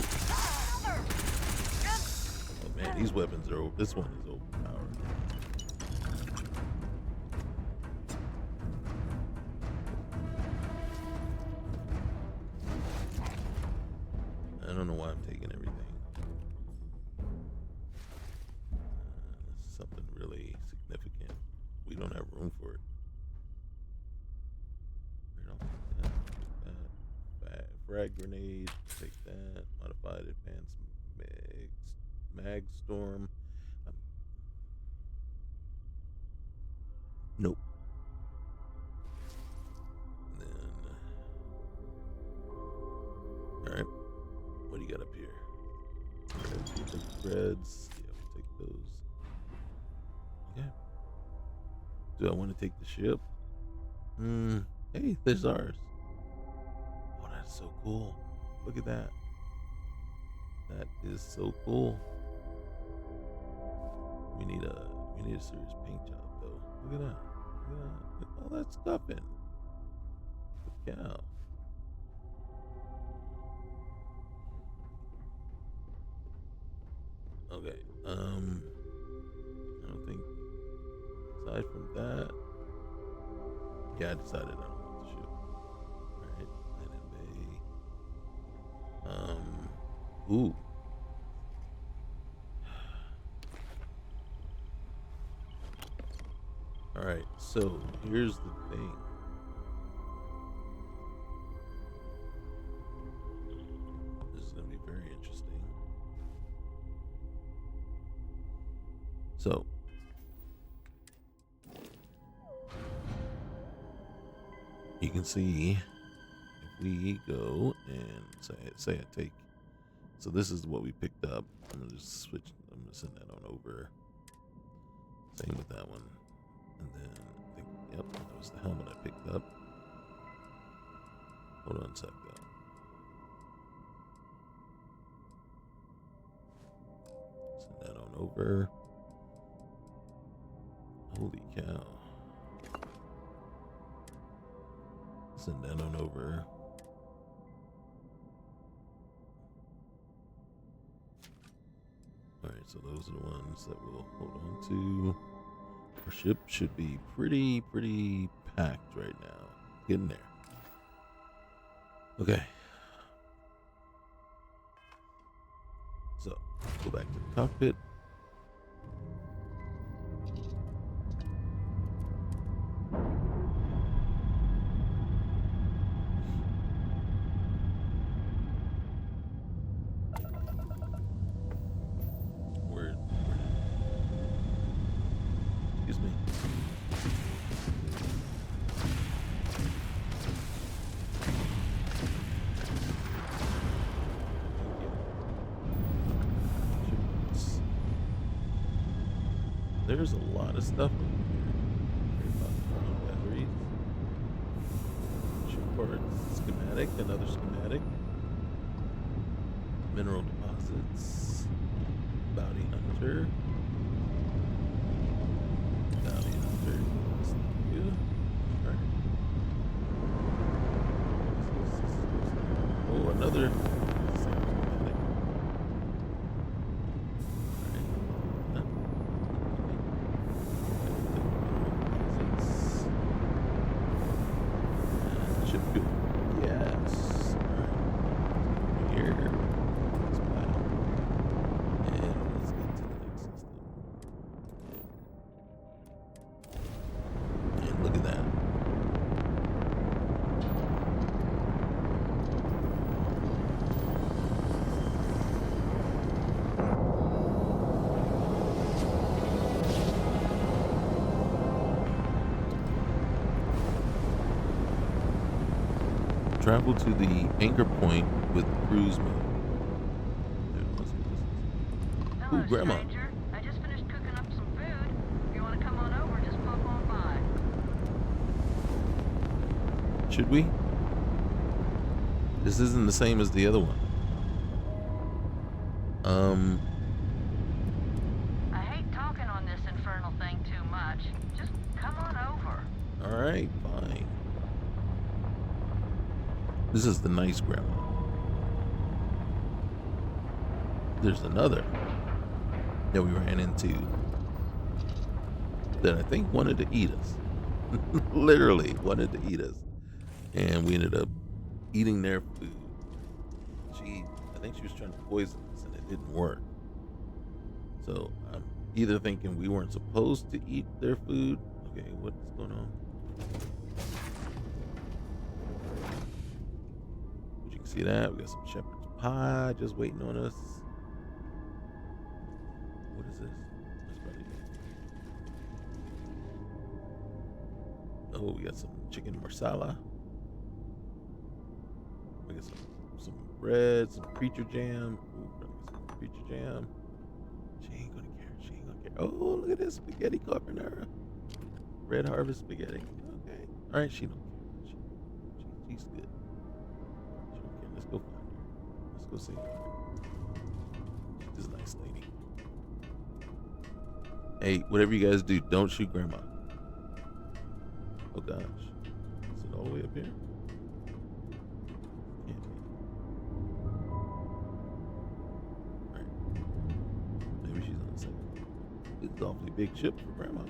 Oh man, these weapons are this one is overpowered. I don't know why I'm taking everything. This is something really significant. We don't have room for it. Take that. Frag grenade. Take that. Modified advanced mag storm. Nope. And then. All right. What do you got up here? We'll take the breads. Yeah, we'll take those. Okay. Do I want to take the ship? Hey, there's ours. Oh, that's so cool. Look at that. That is so cool. We need a serious paint job though. Look at that. all that stuff in? Good cow. Okay. I don't think aside from that. Yeah, I decided I don't want the ship. Alright, Land and Bay. Ooh. Alright, so here's the thing. This is going to be very interesting. So, you can see if we go and say I take, so this is what we picked up. I'm going to just switch, I'm going to send that on over. Same with that one. And then I think, yep, that was the helmet I picked up. Hold on a sec, though. Send that on over. Holy cow. Send that on over. Alright, so those are the ones that we'll hold on to. Our ship should be pretty packed right now. Getting there. Okay. So, go back to the cockpit. Excuse me. There's a lot of stuff over here. Batteries, ship parts, schematic, another schematic, mineral deposits, bounty hunter, you. All right. Oh, another. Travel to the anchor point with cruise mode. Hello, ooh, Grandma. stranger. I just finished cooking up some food. If you want to come on over, just pop on by. Should we? This isn't the same as the other one. I hate talking on this infernal thing too much. Just come on over. All right, fine. This is the nice grandma. There's another that we ran into that I think wanted to eat us. Literally wanted to eat us. And we ended up eating their food. I think she was trying to poison us and it didn't work. So I'm either thinking we weren't supposed to eat their food. Okay, what's going on? See that? We got some shepherd's pie just waiting on us. What is this? That's probably good. Oh, we got some chicken marsala. We got some bread, some creature jam. Ooh, probably some creature jam. She ain't gonna care. She ain't gonna care. Oh, look at this spaghetti carbonara. Red Harvest spaghetti. Okay. All right, she don't care. She's good. Let's go find her. Let's go see her. She's a nice lady. Hey, whatever you guys do, don't shoot grandma. Oh gosh. Is it all the way up here? Can't be. Right. Maybe she's on the second. It's an awfully big ship for Grandma.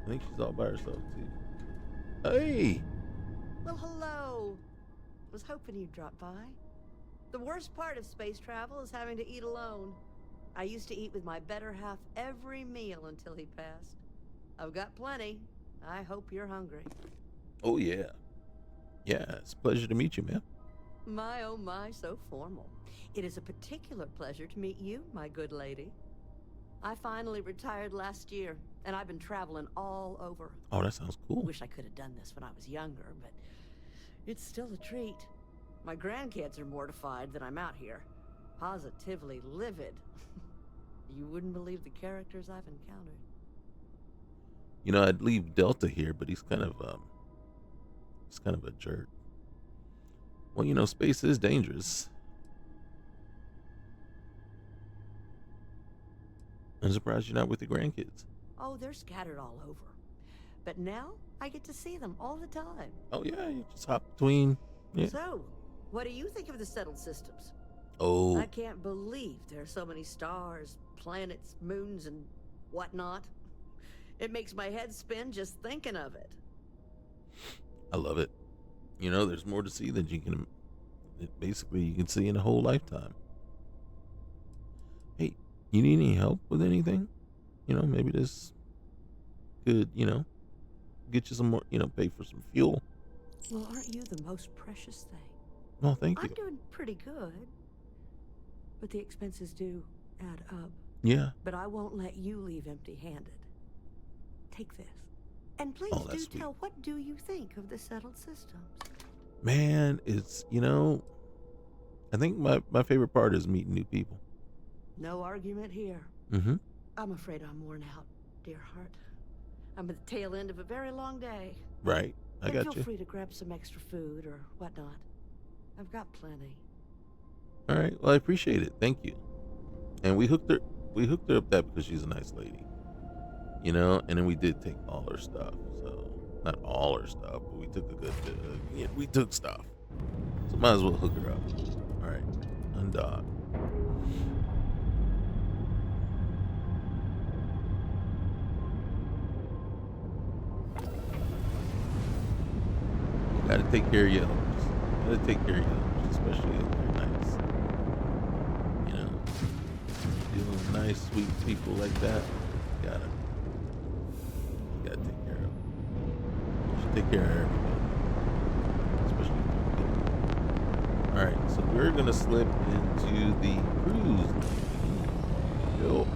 I think she's all by herself too. Hey! Well, hello. Was hoping you'd drop by. The worst part of space travel is having to eat alone. I used to eat with my better half every meal until he passed. I've got plenty. I hope you're hungry. Oh yeah. Yeah, it's a pleasure to meet you, man. My, oh my, so formal. It is a particular pleasure to meet you, my good lady. I finally retired last year, and I've been traveling all over. Oh, that sounds cool. Wish I could have done this when I was younger, but it's still a treat. My grandkids are mortified that I'm out here. Positively livid. You wouldn't believe the characters I've encountered. You know, I'd leave Delta here, but he's kind of a jerk. Well, you know, space is dangerous. I'm surprised you're not with your grandkids. Oh, they're scattered all over. But now I get to see them all the time. Oh yeah, you just hop between. Yeah. So, what do you think of the settled systems? Oh. I can't believe there are so many stars, planets, moons, and whatnot. It makes my head spin just thinking of it. I love it. You know, there's more to see than you can see in a whole lifetime. Hey, you need any help with anything? You know, maybe this could, you know, get you some more, you know, pay for some fuel. Well, aren't you the most precious thing? Well, thank you. I'm doing pretty good. But the expenses do add up. Yeah. But I won't let you leave empty-handed. Take this. And please Oh, do that's sweet. tell, what do you think of the settled systems? Man, it's, you know, I think my favorite part is meeting new people. No argument here. Mm-hmm. I'm afraid I'm worn out, dear heart. I'm at the tail end of a very long day. Right. I got Feel you. free to grab some extra food or whatnot. I've got plenty. All right. Well, I appreciate it. Thank you. And we hooked her up that because she's a nice lady. You know, and then we did take all her stuff. So, not all her stuff, but we took a good bit. We took stuff. So might as well hook her up. All right. Undock. Gotta take care of your elders. Gotta take care of your elders, especially if they're nice. You know, dealing with nice, sweet people like that, you gotta take care of them. You should take care of everybody, especially if they're good. All right, so we're gonna slip into the cruise lane. Yo,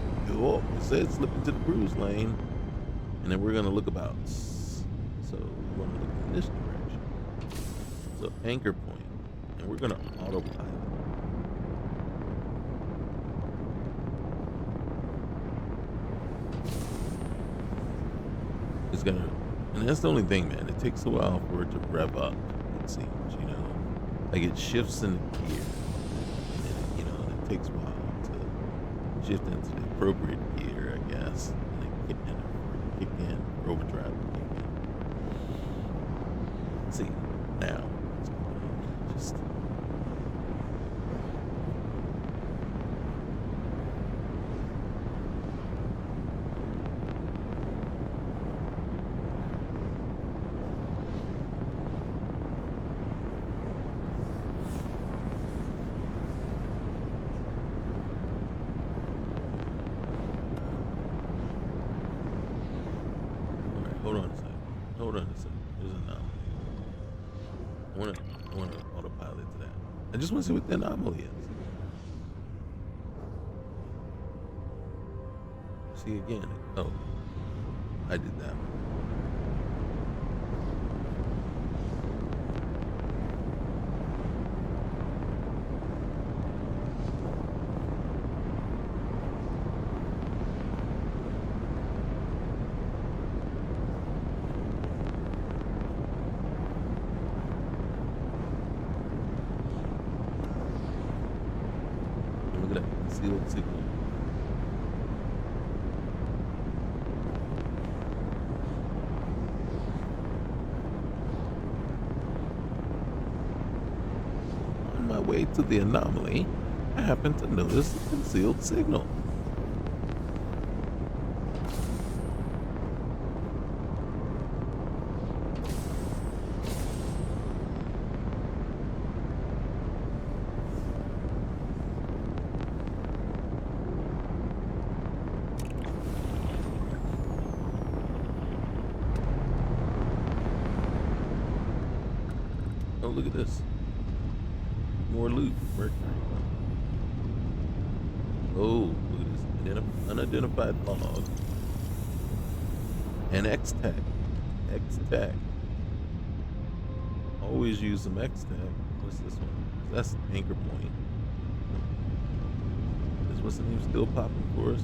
it said slip into the cruise lane, and then we're gonna look about. So we want to look in this direction. So anchor point, and we're gonna autopilot. It's gonna, and that's the only thing, man. It takes a while for it to rev up. It seems, you know, like it shifts in the gear, and and it takes a while to shift into the appropriate gear, I guess, and then kick in, or overdrive. See now. Just hold on a second. There's an anomaly. I want to autopilot to that. I just want to see what the anomaly is. See again. Oh, I did that. Look at that concealed signal. way to the anomaly, I happened to notice a concealed signal. Oh, look at this. More loot. Mercury. Oh, look at this. Unidentified log. And X-Tech. X-Tech. Always use some X-Tech. What's this one? That's anchor point. Is what's the name still popping for us?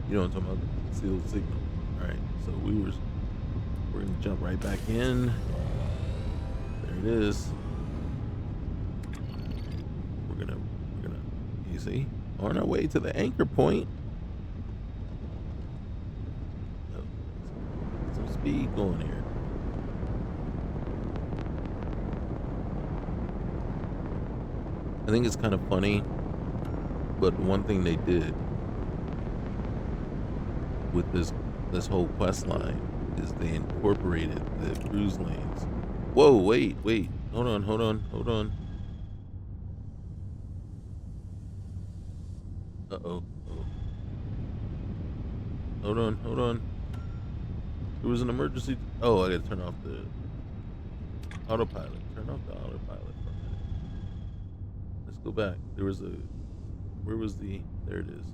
You know what I'm talking about? Concealed signal. Alright, so we're gonna jump right back in. There it is. We're gonna you see? On our way to the anchor point. Oh, some speed going here. I think it's kind of funny, but one thing they did with this whole quest line is they incorporated the cruise lanes. Whoa, wait. Hold on. Uh-oh. Hold on. There was an emergency. Oh, I gotta turn off the autopilot. Turn off the autopilot for a minute. Let's go back. There was a... Where was the... There it is.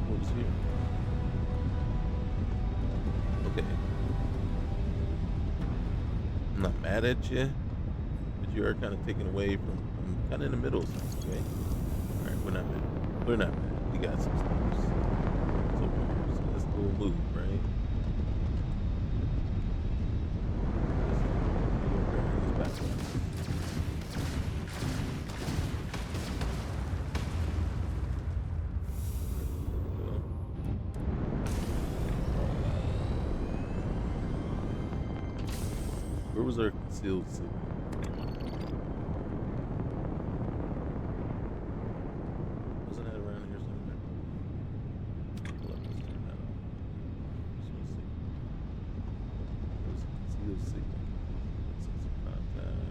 What was here? Okay. I'm not mad at you, but you are kind of taken away from... I'm kind of in the middle of something, okay? Alright, we're not mad. We got some stuff. It's over here, so let's go move, right? Let's back up. Where was our concealed signal? Wasn't that around here somewhere? Hold on, let's turn that off. Just want to see. There's a concealed signal. Sense of contact.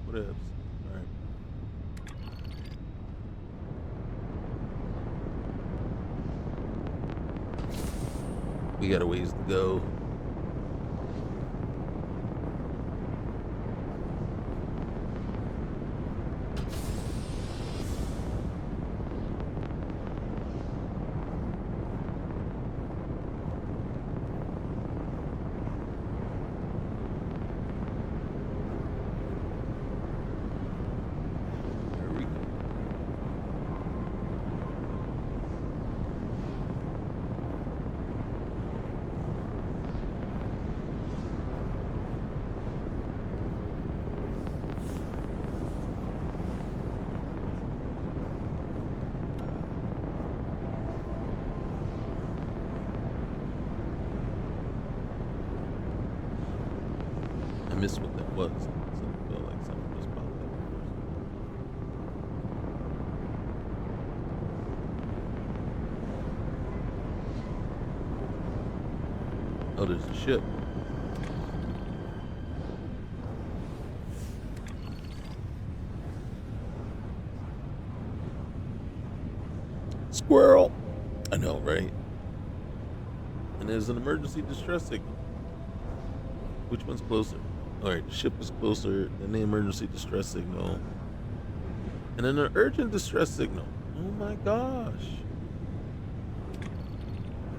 What else? Alright. We got a ways to go. I missed what that was. Something felt like something just popped up. Oh, there's a ship. Squirrel! I know, right? And there's an emergency distress signal. Which one's closer? Alright, the ship is closer than the emergency distress signal. And then an urgent distress signal. Oh my gosh.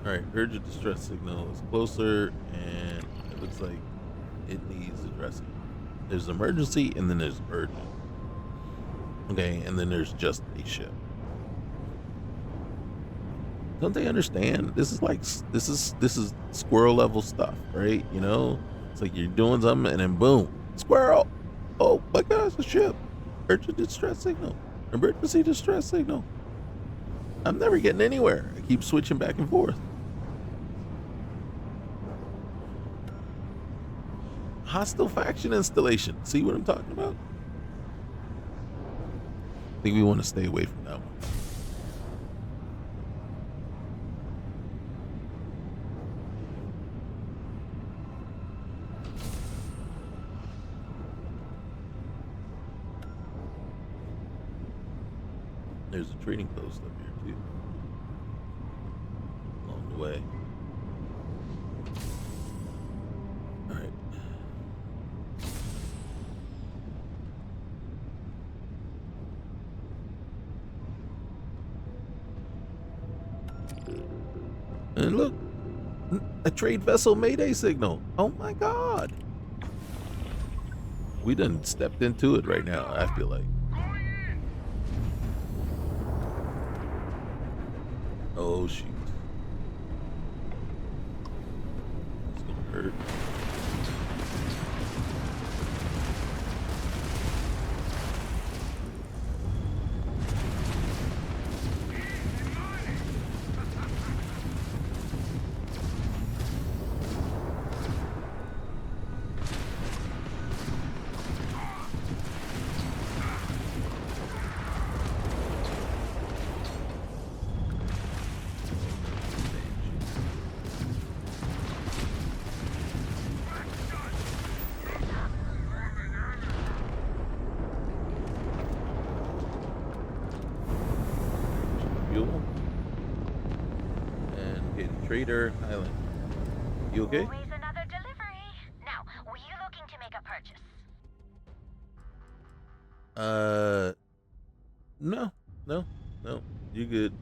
All right, urgent distress signal is closer, and it looks like it needs addressing. There's emergency, and then there's urgent. Okay, and then there's just a ship. Don't they understand? This is like this is squirrel level stuff, right? You know, it's like you're doing something, and then boom, squirrel. Oh my gosh, a ship! Urgent distress signal. Emergency distress signal. I'm never getting anywhere. I keep switching back and forth. Hostile faction installation. See what I'm talking about? I think we want to stay away from that one. There's a trading post up here too. Along the way. All right. And look, a trade vessel mayday signal. Oh my God. We done stepped into it right now, I feel like. Oh shoot. It's gonna hurt. Fuel. And okay, Trader Island. You okay? Always another delivery. Now, were you looking to make a purchase? No. You good.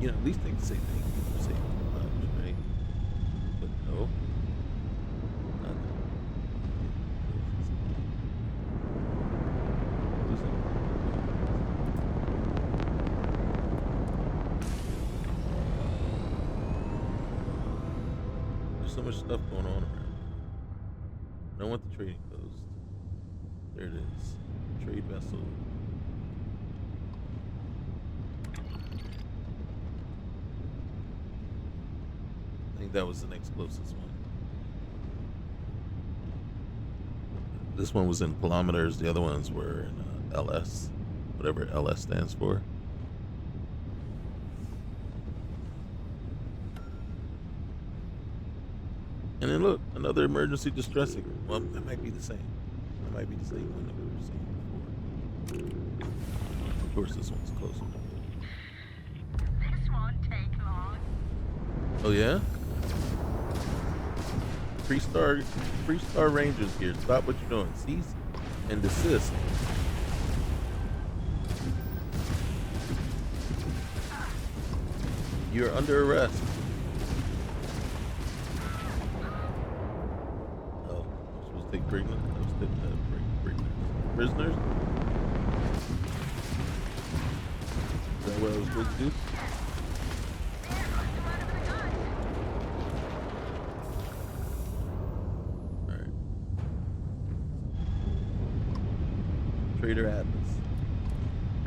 You know, at least they can say thank you for saving lives, right? But no. Nothing. There's so much stuff going on around. I don't want the trading post. There it is. Trade vessel. I think that was the next closest one. This one was in kilometers. The other ones were in LS, whatever LS stands for. And then look, another emergency distress signal. Well, that might be the same. That might be the same one that we were seeing before. Of course, this one's closer. This won't take long. Oh yeah? Three-star Rangers here. Stop what you're doing. Cease and desist. You're under arrest. Oh, I'm supposed to take prisoners? I was taking prisoners? Is that what I was supposed to do? Alright. Trader Atlas.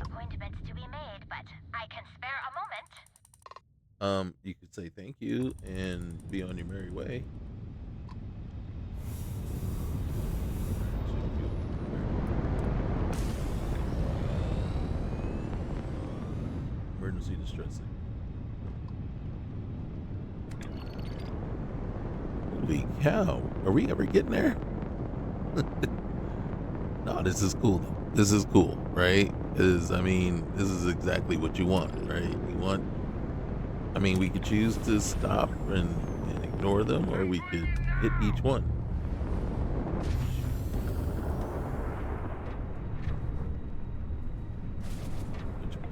Appointments to be made, but I can spare a moment. You could say thank you and be on your merry way. Emergency distress signal. Holy cow. Are we ever getting there? No, this is cool though. This is cool, right? This is exactly what you want, right? You want, we could choose to stop and ignore them, or we could hit each one. Which one?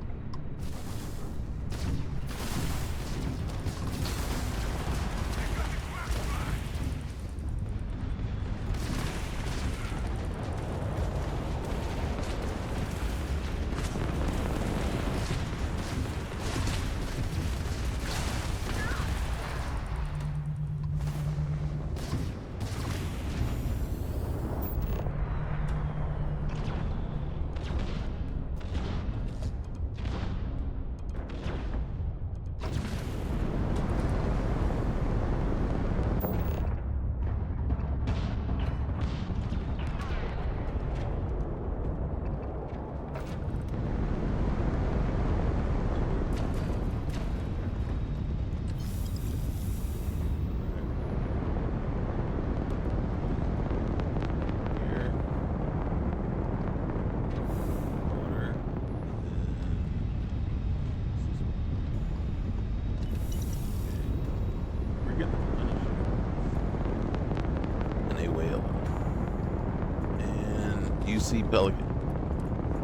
Sea Pelican.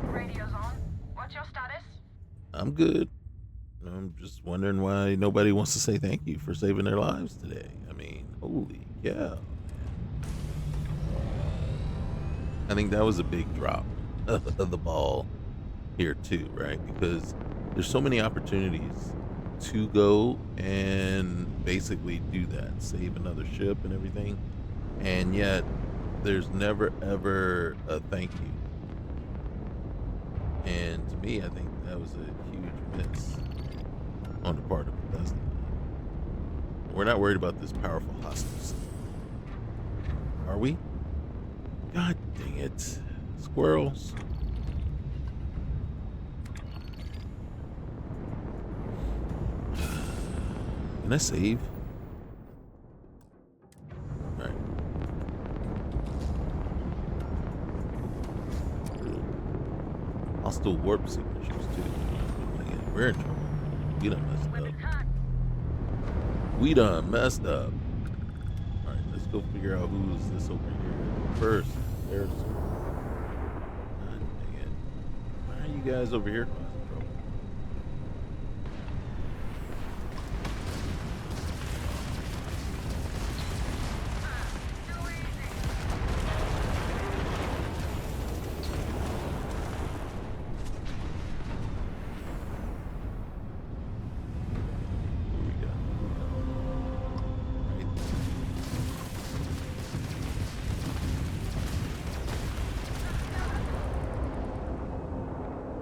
Radio's on. What's your status? I'm good. I'm just wondering why nobody wants to say thank you for saving their lives today. I mean, holy cow, man. I think that was a big drop of the ball here too, right? Because there's so many opportunities to go and basically do that, save another ship and everything. And yet there's never ever a thank you. And to me, I think that was a huge miss on the part of Bethesda. We're not worried about this powerful hostile system. Are we? God dang it. Squirrels. Can I save? Alright. Hostile warp signatures too. Man, we're in trouble. We done messed up. We done messed up. Alright, let's go figure out who's this over here first. There's. God dang it. Why are you guys over here causing trouble?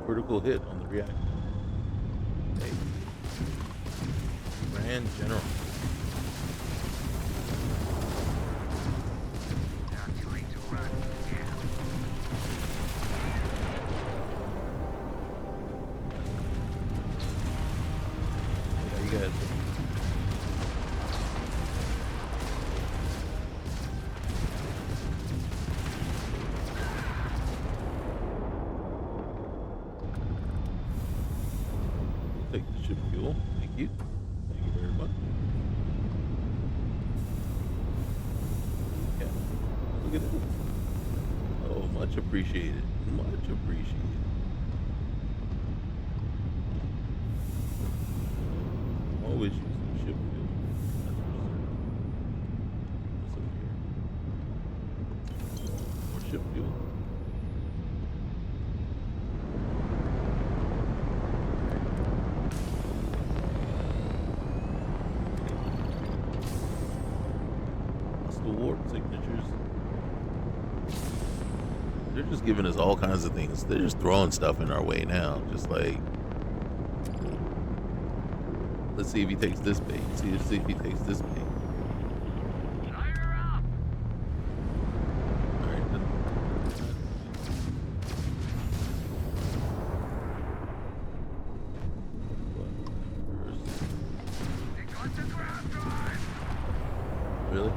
Critical hit on the reactor. Hey. Grand General. How you guys doing? Take the ship fuel. Thank you. Thank you very much. Yeah. Look at this. Oh, much appreciated. Much appreciated. Always using ship fuel. That's for certain. What's up here? More ship fuel. Warp signatures. They're just giving us all kinds of things. They're just throwing stuff in our way now. Just like, let's see if he takes this bait. See if he takes this bait. Alright, then. Really?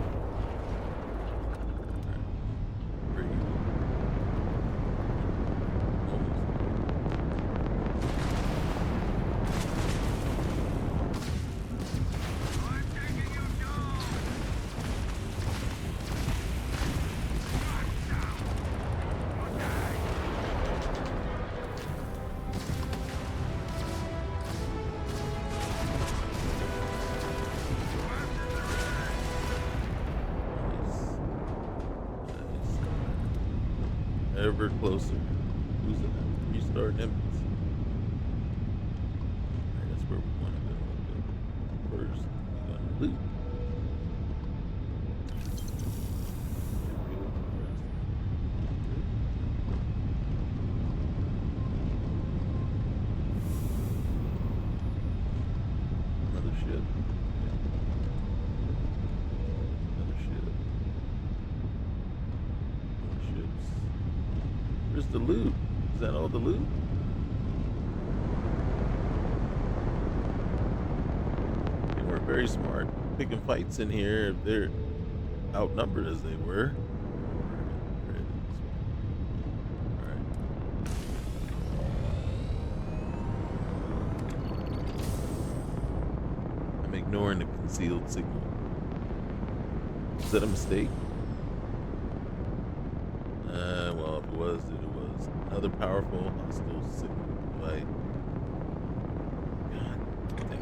Ever closer. Who's that? Restart Nimbus. Alright, that's where we want to go. First, we got to loot. Another ship. Another ship. More ships. Where's the loot? Is that all the loot? They weren't very smart picking fights in here if they're outnumbered as they were. Alright. I'm ignoring the concealed signal. Is that a mistake? Well, know if it was that it was another powerful hostile device. God dang it.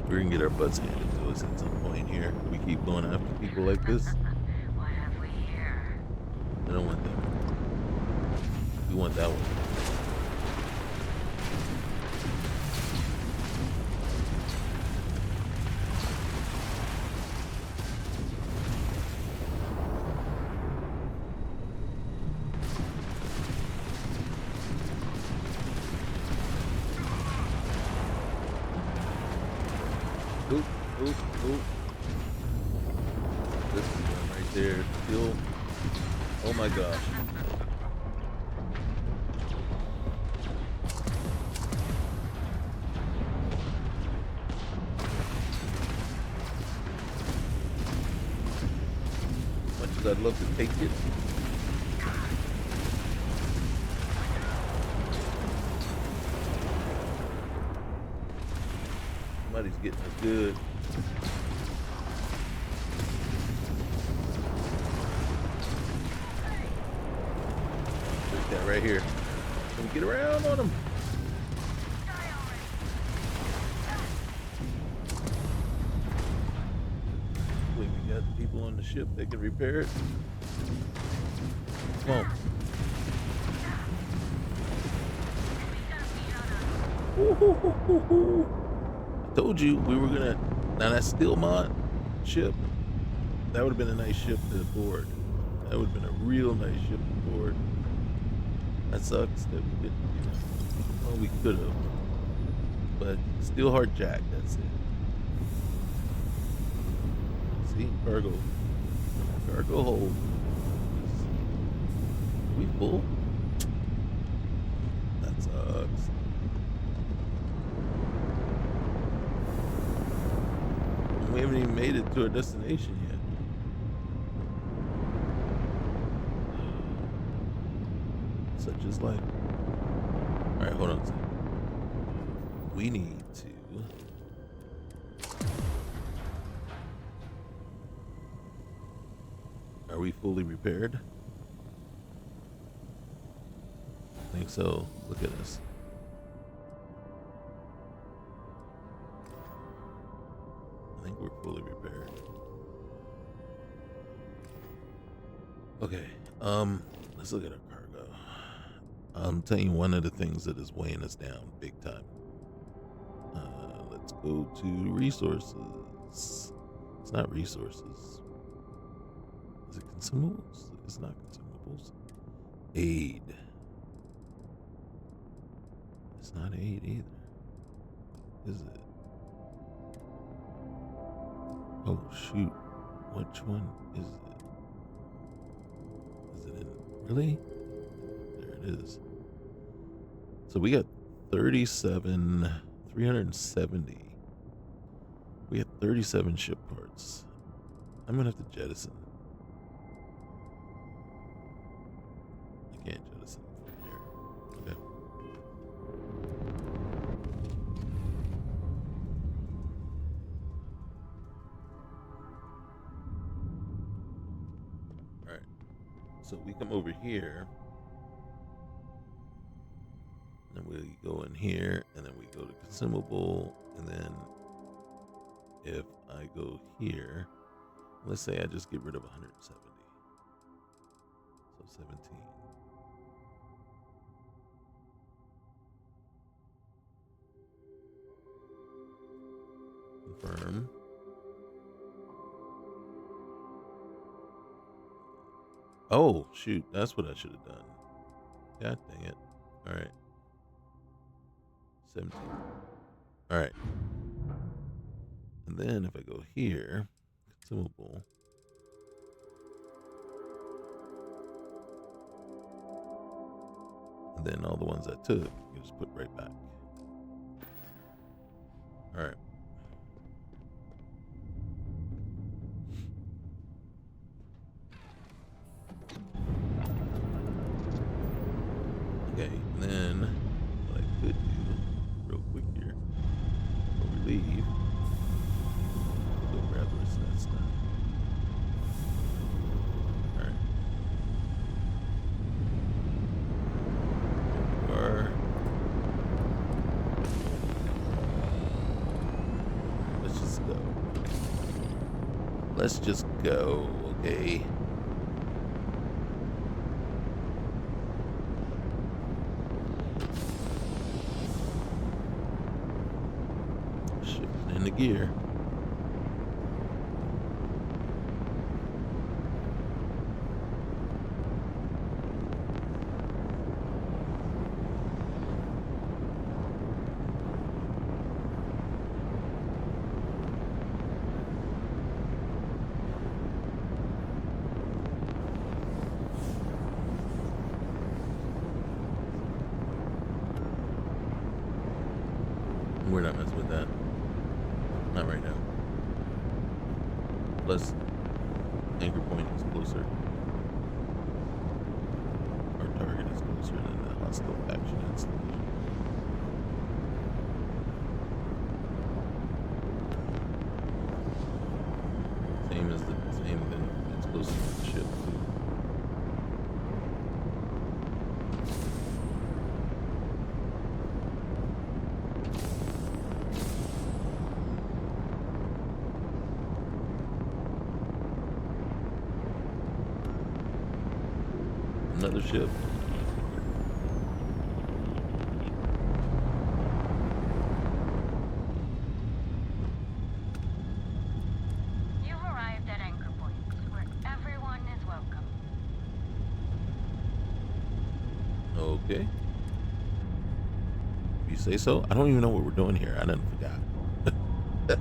We're gonna get our butts handed to us at some point here. We keep going after people like this. What have we here? I don't want that one. We want that one. Oop, oop, oop. This is one right there. Kill. Oh my gosh. Much as I'd love to take it. Somebody's getting us good. There's that right here. Can we get around on him? Wait, we got people on the ship that can repair it. Come on. Ooh. I told you we were gonna. Now that Stillmont ship, that would have been a nice ship to board. That would have been a real nice ship to board. That sucks that we didn't. Well, we could have, but Steelheart Jack. That's it. See, cargo hold. We full. That sucks. We haven't even made it to our destination yet. Such is life. Alright, hold on a second. We need to... Are we fully repaired? I think so. Look at us. I think we're fully repaired. Okay, let's look at our cargo. I'm telling you one of the things that is weighing us down big time. Let's go to resources. It's not resources. Is it consumables? It's not consumables. Aid. It's not aid either. Is it? Oh shoot. Which one is it? Is it in really? There it is. So we got 370. We had 37 ship parts. I'm gonna have to jettison. I can't jettison from here. Okay. Alright. So we come over here. And then we go in here, and then we go to consumable, and then if I go here, let's say I just get rid of 170. So 17. Confirm. Oh, shoot. That's what I should have done. God dang it. All right. 17. All right. And then if I go here, consumable. And then all the ones I took, you just put right back. All right. Okay, and then what I could do real quick here before we leave, go grab Let's just go, okay? Shifting into gear. We're not messing with that. Not right now. Plus, anchor point is closer. Our target is closer than the hostile action installation. Same thing. It's closer to the ship too. Another ship. You've arrived at anchor point, where everyone is welcome. Okay. If you say so. I don't even know what we're doing here. I done forgot. I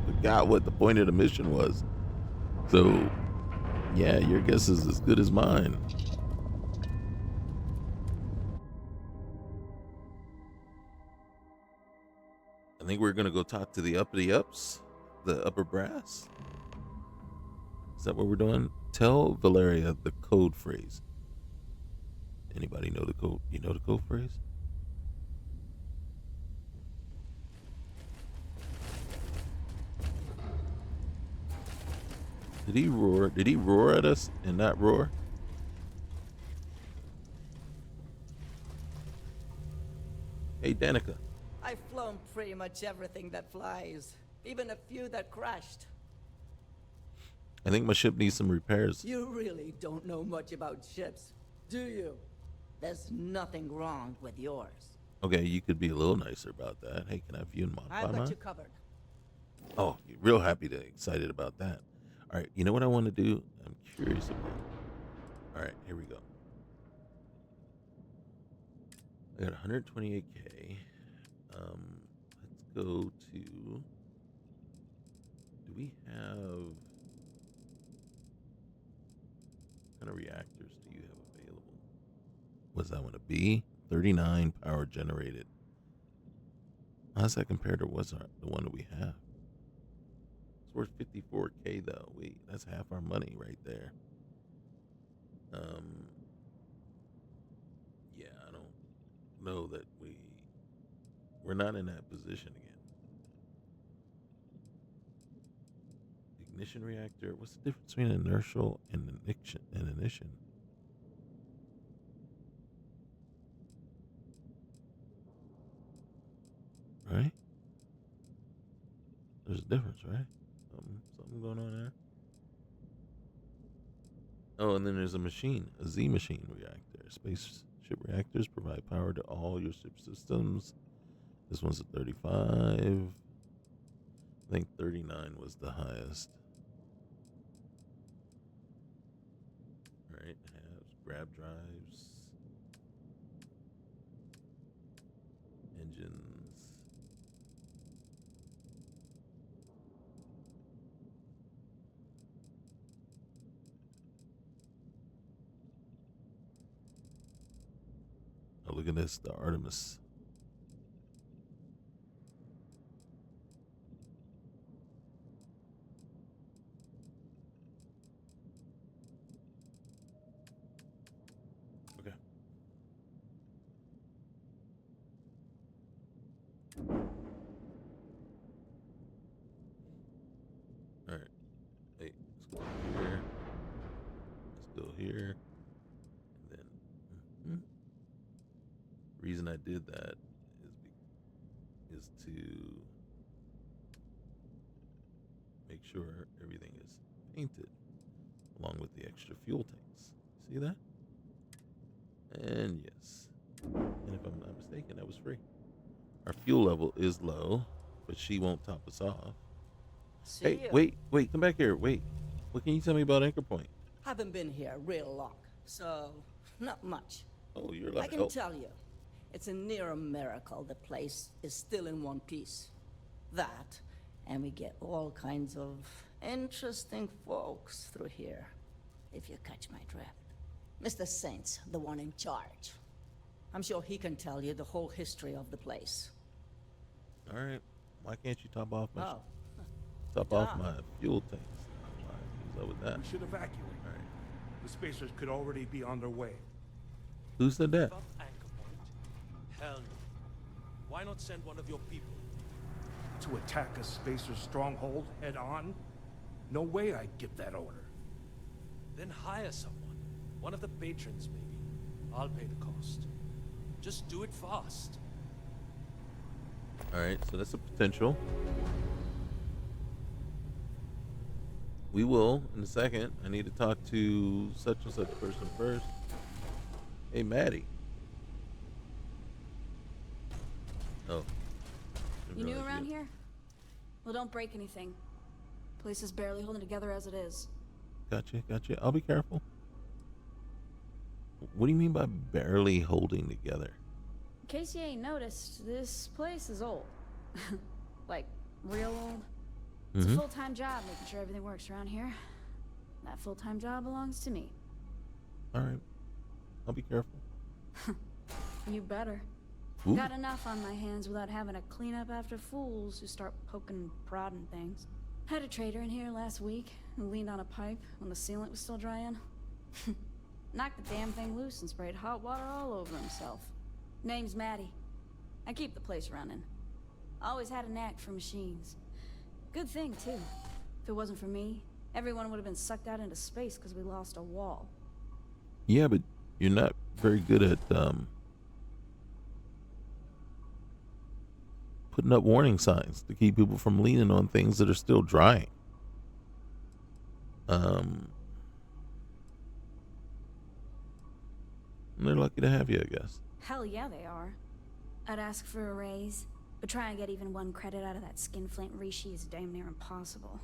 forgot what the point of the mission was. So, yeah, your guess is as good as mine. I think we're gonna go talk to the uppity ups, the upper brass. Is that what we're doing? Tell Valeria the code phrase. Anybody know the code? You know the code phrase? Did he roar? Did he roar at us and not roar? Hey, Danica. I've flown pretty much everything that flies, even a few that crashed. I think my ship needs some repairs. You really don't know much about ships, do you? There's nothing wrong with yours. Okay, you could be a little nicer about that. Hey, can I view and modify I've got mine? you covered. Oh, you're real happy to excited about that. All right, you know what I want to do? I'm curious about. All right, here we go. I got 128K. Let's go to. Do we have? What kind of reactors do you have available? What's that one to be? 39 power generated. How does that compare to the one that we have? It's worth 54K though. That's half our money right there. Yeah, I don't know that we're not in that position again. Ignition reactor. What's the difference between inertial and ignition? Right? There's a difference, right? Something going on there. Oh, and then there's a Z machine reactor. Spaceship reactors provide power to all your ship systems. This one's at 35. I think 39 was the highest. All right, has grab drives, engines. Oh, look at this, the Artemis. Okay. All right. Hey, let's go here. Let's go here. And then, reason I did that is to make sure everything is painted along with the extra fuel tanks. See that? And yes. And if I'm not mistaken, that was free. Our fuel level is low, but she won't top us off. See Hey, you. wait, come back here. Wait. What can you tell me about Anchor Point? Haven't been here real long, so not much. Oh, you're a lot I of can help. tell you, it's a near a miracle the place is still in one piece. That, and we get all kinds of interesting folks through here, if you catch my drift. Mr. Saint's the one in charge. I'm sure he can tell you the whole history of the place. All right. Why can't you top off my Oh, my fuel tanks? What's up with that? We should evacuate. All right. The spacers could already be on their way. Who said that? Up Anchor Point? Hell no. Why not send one of your people? To attack a spacer stronghold head on? No way I'd give that order. Then hire someone. One of the patrons, maybe. I'll pay the cost. Just do it fast. All right, so that's a potential. We will in a second. I need to talk to such and such person first. Hey, Maddie. Oh. Didn't You new realize around here? Well, don't break anything. Place is barely holding together as it is. Gotcha. I'll be careful. What do you mean by barely holding together? In case you ain't noticed, this place is old. Like, real old. It's a full-time job making sure everything works around here. That full-time job belongs to me. All right. I'll be careful. You better. Ooh. Got enough on my hands without having to clean up after fools who start poking and prodding things. Had a trader in here last week who leaned on a pipe when the sealant was still drying. Knocked the damn thing loose and sprayed hot water all over himself. Name's Maddie. I keep the place running. Always had a knack for machines. Good thing, too. If it wasn't for me, everyone would have been sucked out into space because we lost a wall. Yeah, but you're not very good at putting up warning signs to keep people from leaning on things that are still drying. They're lucky to have you, I guess. Hell yeah, they are. I'd ask for a raise, but try and get even one credit out of that skinflint Rishi is damn near impossible.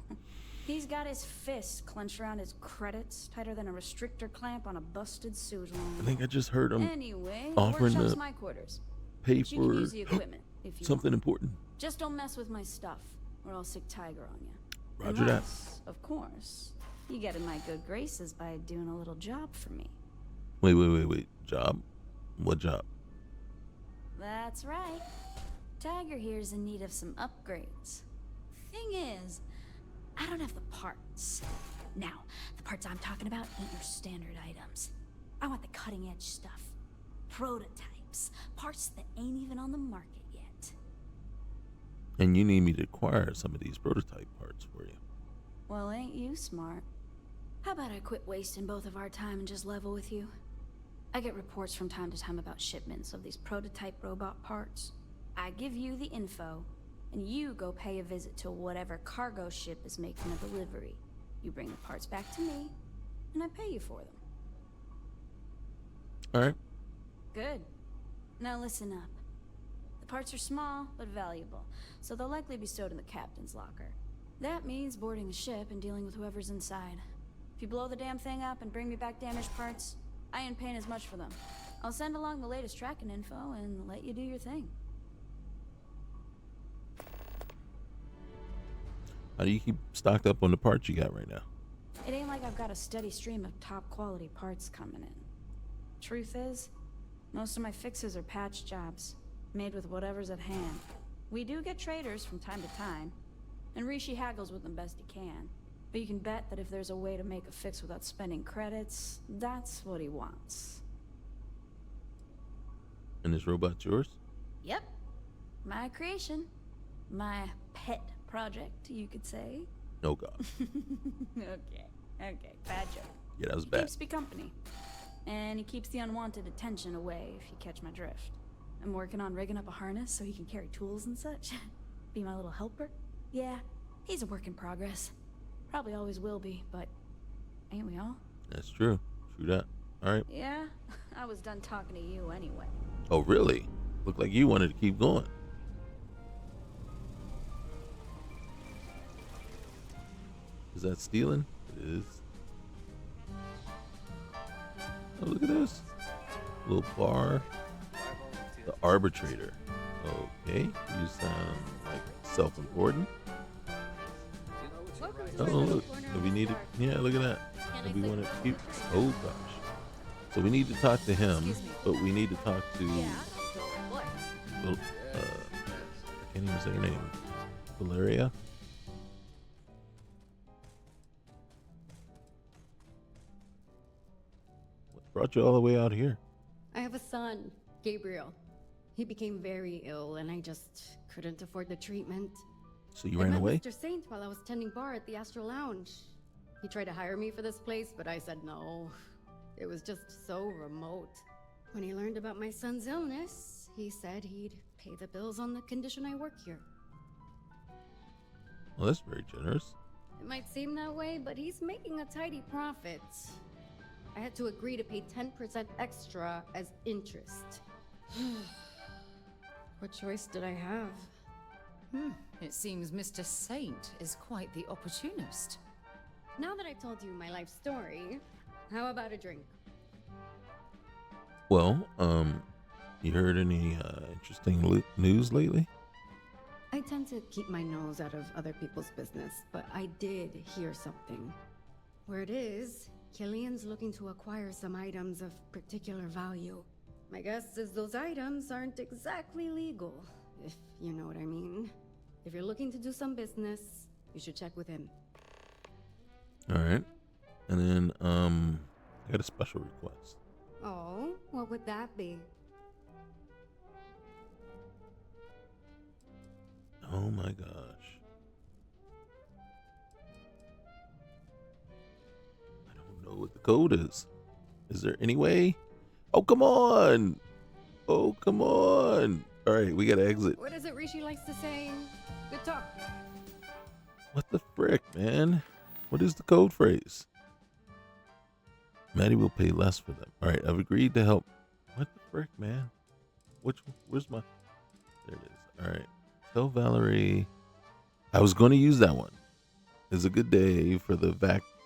He's got his fists clenched around his credits, tighter than a restrictor clamp on a busted sewage line. I think I just heard him Anyway, offering workshop's to my quarters. pay But you can for use the equipment if you something want. important. Just don't mess with my stuff, or I'll sick Tiger on you. Roger that. Unless, of course, you get in my good graces by doing a little job for me. Wait. Job? What job? That's right. Tiger here's in need of some upgrades. Thing is, I don't have the parts. Now, the parts I'm talking about ain't your standard items. I want the cutting edge stuff. Prototypes. Parts that ain't even on the market yet. And you need me to acquire some of these prototype parts for you. Well, ain't you smart? How about I quit wasting both of our time and just level with you? I get reports from time to time about shipments of these prototype robot parts. I give you the info, and you go pay a visit to whatever cargo ship is making a delivery. You bring the parts back to me, and I pay you for them. All right. Good. Now listen up. The parts are small, but valuable, so they'll likely be stowed in the captain's locker. That means boarding the ship and dealing with whoever's inside. If you blow the damn thing up and bring me back damaged parts, I ain't paying as much for them. I'll send along the latest tracking info and let you do your thing. How do you keep stocked up on the parts you got right now? It ain't like I've got a steady stream of top quality parts coming in. Truth is, most of my fixes are patch jobs, made with whatever's at hand. We do get traders from time to time, and Rishi haggles with them best he can. But you can bet that if there's a way to make a fix without spending credits, that's what he wants. And this robot's yours? Yep. My creation. My pet project, you could say. No God. Okay, bad joke. Yeah, that was He bad. keeps me company. And he keeps the unwanted attention away, if you catch my drift. I'm working on rigging up a harness so he can carry tools and such. Be my little helper. Yeah, he's a work in progress. Probably always will be, but ain't we all? That's true. True that. All right. Yeah, I was done talking to you anyway. Oh, really? Looked like you wanted to keep going. Is that stealing? It is. Oh, look at this. Little bar. The arbitrator. Okay. You sound like self-important. Oh, look. So we need to, yeah, look at that. And we want to keep, oh gosh. So we need to talk to him, but we need to talk to, I can't even say her name. Valeria? What brought you all the way out here? I have a son, Gabriel. He became very ill, and I just couldn't afford the treatment. So you ran away? I met Mr. Saint while I was tending bar at the Astro Lounge. He tried to hire me for this place, but I said no. It was just so remote. When he learned about my son's illness, he said he'd pay the bills on the condition I work here. Well, that's very generous. It might seem that way, but he's making a tidy profit. I had to agree to pay 10% extra as interest. What choice did I have? It seems Mr. Saint is quite the opportunist. Now that I've told you my life story, how about a drink? Well, you heard any interesting news lately? I tend to keep my nose out of other people's business, but I did hear something. Where it is, Killian's looking to acquire some items of particular value. My guess is those items aren't exactly legal, if you know what I mean. If you're looking to do some business, you should check with him. All right. And then, I got a special request. Oh, what would that be? Oh my gosh. I don't know what the code is. Is there any way? Oh, come on. Oh, come on. All right, we got to exit. What is it Rishi likes to say? Good talk. What the frick, man? What is the code phrase? Maddie will pay less for them. All right, I've agreed to help. What the frick, man? Where's my... There it is. All right. Tell Valerie. I was going to use that one. It's a good day for the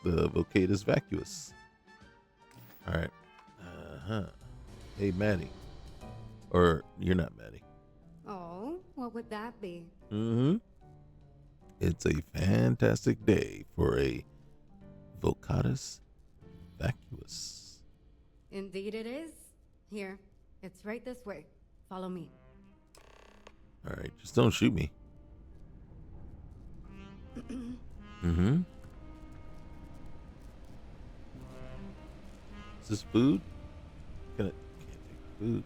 Vocatus Vacuous. All right. Hey, Maddie. Or you're not Maddie. Oh, what would that be? It's a fantastic day for a Vocatus Vacuous. Indeed it is. Here, it's right this way. Follow me. All right, just don't shoot me. Is this food? Can't take food.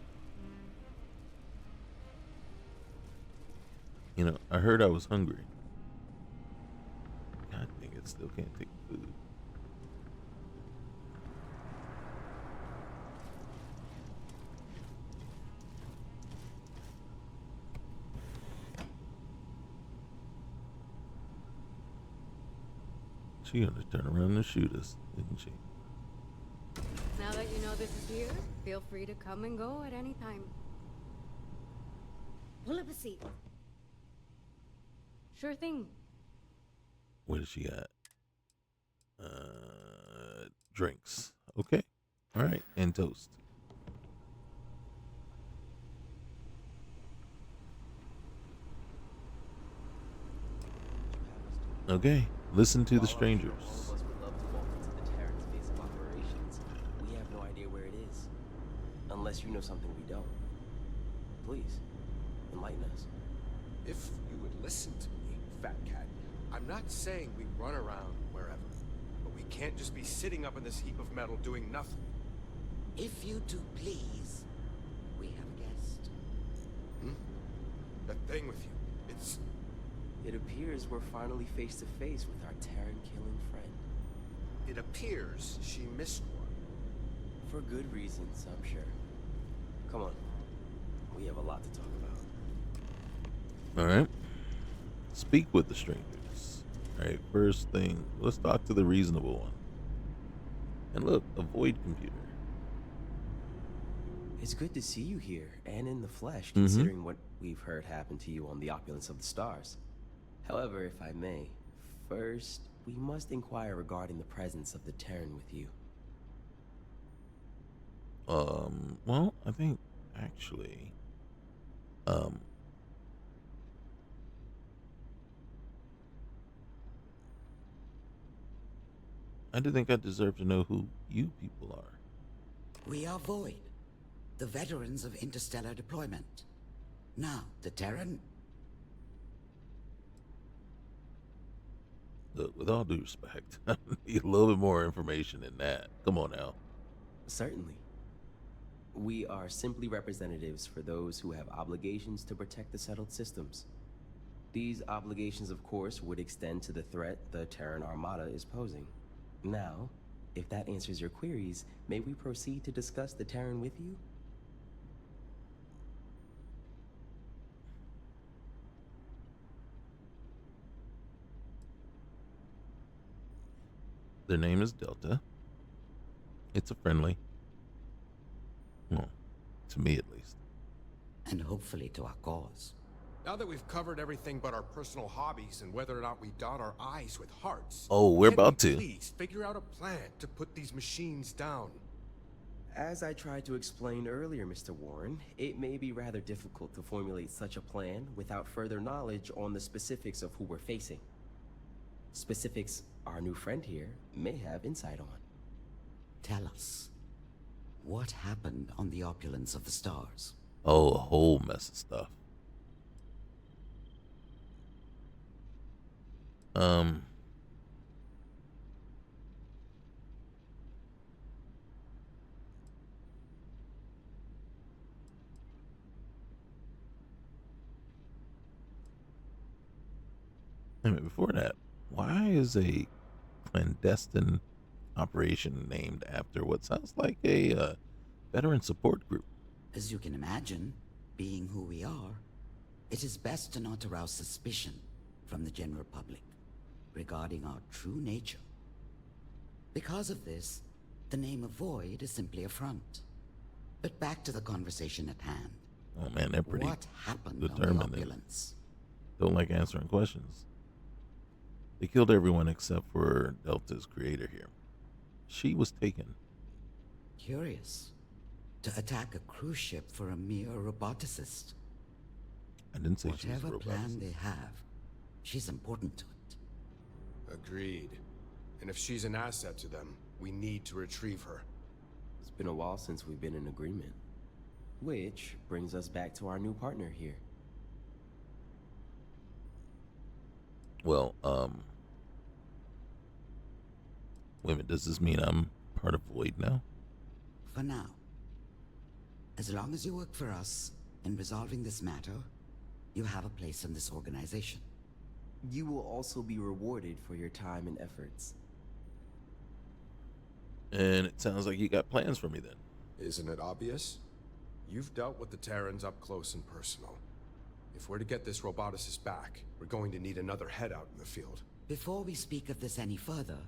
You know, I heard I was hungry. God dang it, still can't take food. She gonna turn around and shoot us, isn't she? Now that you know this is here, feel free to come and go at any time. Pull up a seat. Sure thing. What does she got? Drinks. Okay. All right. And toast. Okay. Listen to the strangers. All of us would love to walk into the Terran's base of operations. We have no idea where it is. Unless you know something we don't. Please, enlighten us. If you would listen to me, Fat Cat, I'm not saying we run around wherever. But we can't just be sitting up in this heap of metal doing nothing. If you do please, we have a guest. That thing with you, it's... It appears we're finally face to face with our Terran-killing friend. It appears she missed one. For good reasons, I'm sure. Come on. We have a lot to talk about. All right. Speak with the strangers. All right, first thing, let's talk to the reasonable one. And look, a void computer. It's good to see you here, and in the flesh, considering what we've heard happen to you on the opulence of the stars. However, if I may, first, we must inquire regarding the presence of the Terran with you. Well, I think, actually, I do think I deserve to know who you people are. We are Void, the veterans of interstellar deployment. Now, the Terran... Look, with all due respect, I need a little bit more information than that. Come on now. Certainly. We are simply representatives for those who have obligations to protect the settled systems. These obligations, of course, would extend to the threat the Terran Armada is posing. Now, if that answers your queries, may we proceed to discuss the Terran with you? Their name is Delta. It's a friendly. Well, to me at least. And hopefully to our cause. Now that we've covered everything but our personal hobbies and whether or not we dot our I's with hearts... Oh, we're can we about to. Please figure out a plan to put these machines down. As I tried to explain earlier, Mr. Warren, it may be rather difficult to formulate such a plan without further knowledge on the specifics of who we're facing. Specifics our new friend here may have insight on. Tell us, what happened on the opulence of the stars? Oh, a whole mess of stuff. I mean, before that, why is a clandestine operation named after what sounds like a veteran support group? As you can imagine, being who we are, it is best to not arouse suspicion from the general public regarding our true nature. Because of this, the name of Void is simply a front. But back to the conversation at hand. Oh man, they're pretty What happened determined. on the opulence? Don't like answering questions. They killed everyone except for Delta's creator here. She was taken. Curious. To attack a cruise ship for a mere roboticist. I didn't say she was a Whatever plan roboticist. they have, she's important to it. Agreed. And if she's an asset to them, we need to retrieve her. It's been a while since we've been in agreement. Which brings us back to our new partner here. Well, wait a minute, does this mean I'm part of Void now? For now. As long as you work for us in resolving this matter, you have a place in this organization. You will also be rewarded for your time and efforts. And it sounds like you got plans for me then. Isn't it obvious? You've dealt with the Terrans up close and personal. If we're to get this roboticist back, we're going to need another head out in the field. Before we speak of this any further,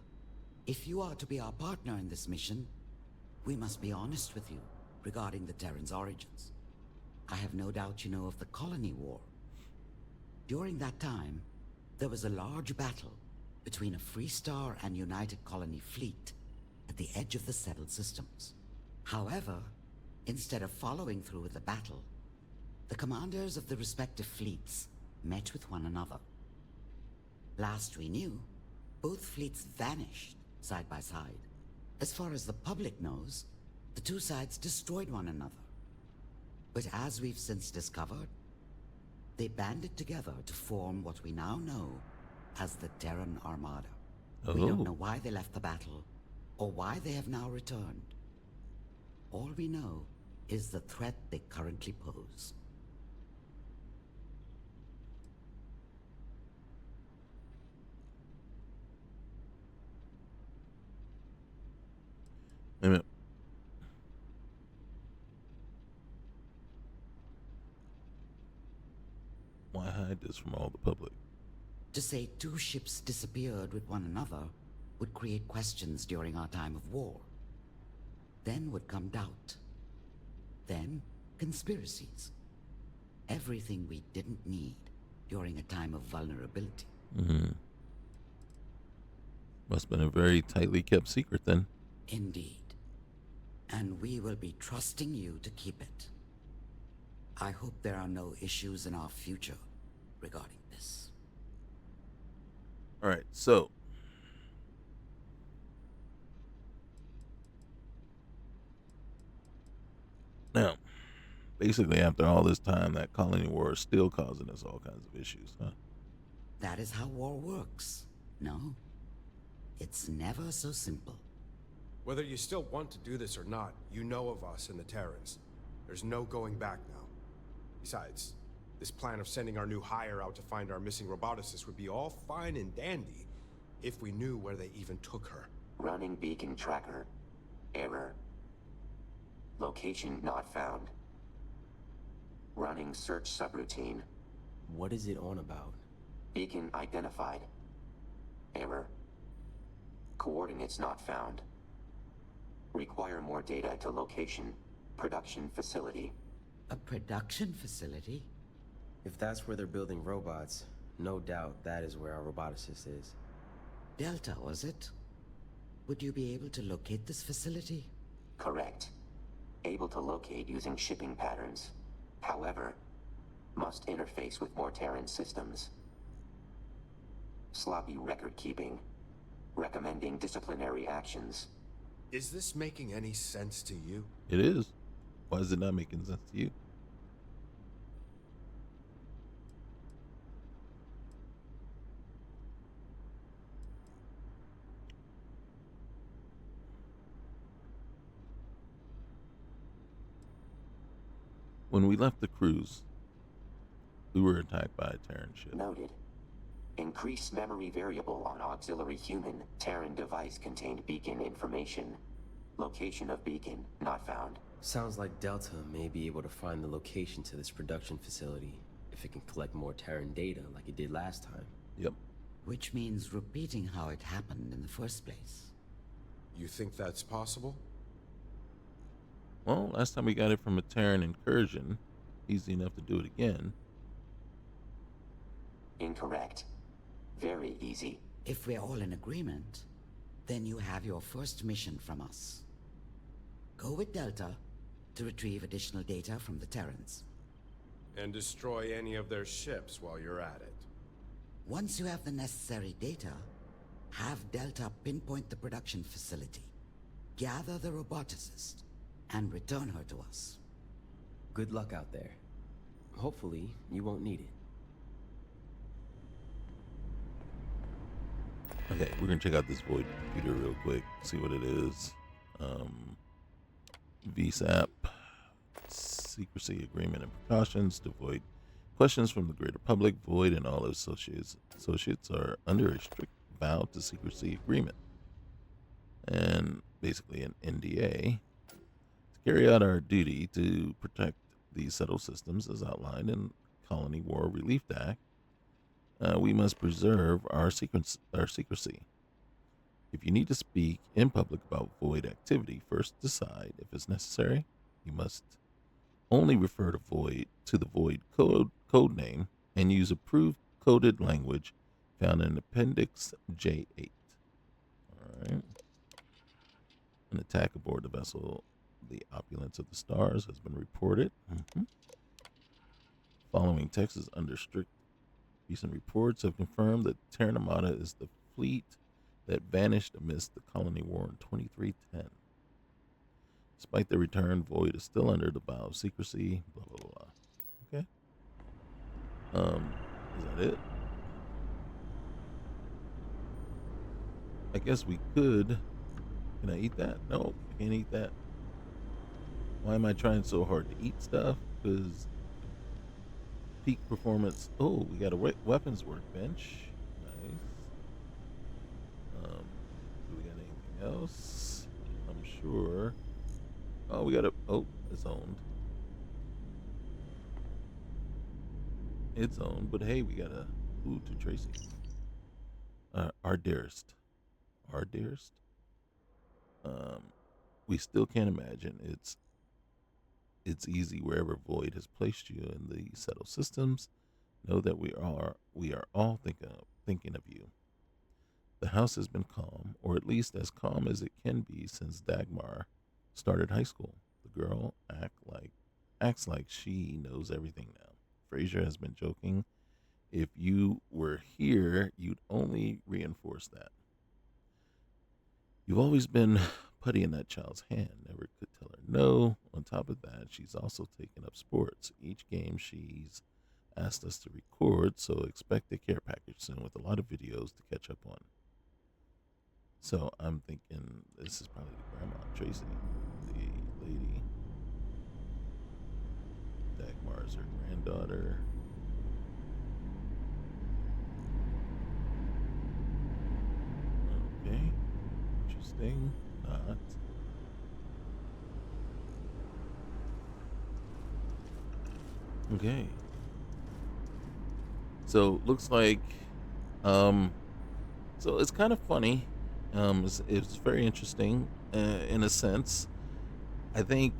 if you are to be our partner in this mission, we must be honest with you regarding the Terran's origins. I have no doubt you know of the Colony War. During that time, there was a large battle between a Freestar and United Colony fleet at the edge of the settled systems. However, instead of following through with the battle, the commanders of the respective fleets met with one another. Last we knew, both fleets vanished side by side. As far as the public knows, the two sides destroyed one another. But as we've since discovered, they banded together to form what we now know as the Terran Armada. We don't know why they left the battle, or why they have now returned. All we know is the threat they currently pose. Wait a minute. Why hide this from all the public? To say two ships disappeared with one another would create questions during our time of war. Then would come doubt. Then, conspiracies. Everything we didn't need during a time of vulnerability. Must have been a very tightly kept secret then. Indeed. And we will be trusting you to keep it. I hope there are no issues in our future regarding this. All right, so now, basically, after all this time, that colony war is still causing us all kinds of issues, huh? That is how war works. No, it's never so simple. Whether you still want to do this or not, you know of us and the Terrans. There's no going back now. Besides, this plan of sending our new hire out to find our missing roboticist would be all fine and dandy if we knew where they even took her. Running beacon tracker. Error. Location not found. Running search subroutine. What is it on about? Beacon identified. Error. Coordinates not found. Require more data to location. Production facility. A production facility? If that's where they're building robots, no doubt that is where our roboticist is. Delta, was it? Would you be able to locate this facility? Correct. Able to locate using shipping patterns. However, must interface with more Terran systems. Sloppy record keeping. Recommending disciplinary actions. Is this making any sense to you? It is. Why is it not making sense to you? When we left the cruise, we were attacked by a Terran ship. Noted. Increase memory variable on auxiliary human. Terran device contained beacon information. Location of beacon not found. Sounds like Delta may be able to find the location to this production facility if it can collect more Terran data like it did last time. Yep. Which means repeating how it happened in the first place. You think that's possible? Well, last time we got it from a Terran incursion, easy enough to do it again. Incorrect. Very easy. If we're all in agreement, then you have your first mission from us. Go with Delta to retrieve additional data from the Terrans. And destroy any of their ships while you're at it. Once you have the necessary data, have Delta pinpoint the production facility, gather the roboticist, and return her to us. Good luck out there. Hopefully, you won't need it. Okay, we're gonna check out this Void computer real quick, see what it is. VSAP, secrecy agreement and precautions to avoid questions from the greater public. Void and all associates are under a strict vow to secrecy agreement, and basically an NDA, to carry out our duty to protect these settled systems as outlined in Colony War Relief Act. We must preserve our secrecy. If you need to speak in public about Void activity, first decide if it's necessary. You must only refer to the Void code name and use approved coded language found in Appendix J8. All right. An attack aboard the vessel, the Opulence of the Stars, has been reported. Following text is under strict. Recent reports have confirmed that Terran Armada is the fleet that vanished amidst the colony war in 2310. Despite their return, Void is still under the vow of secrecy. Blah blah blah. Okay. Is that it? I guess we could. Can I eat that? No, I can't eat that. Why am I trying so hard to eat stuff? Because peak performance. Oh, we got a weapons workbench. Nice. Do we got anything else? I'm sure. Oh, we got a. Oh, it's owned. It's owned, but hey, we got a. Ooh, to Tracy. our dearest, our dearest. We still can't imagine it's easy wherever Void has placed you in the settled systems. Know that we are all thinking of you. The house has been calm, or at least as calm as it can be since Dagmar started high school. The girl acts like she knows everything now. Frazier has been joking. If you were here, you'd only reinforce that. You've always been putty in that child's hand. Never could tell her no. On top of that, she's also taken up sports. Each game she's asked us to record, so expect a care package soon with a lot of videos to catch up on. So I'm thinking this is probably the grandma, Tracy, the lady. Dagmar is her granddaughter. Okay. Interesting. Not. Okay. So looks like so it's kind of funny. It's very interesting in a sense. I think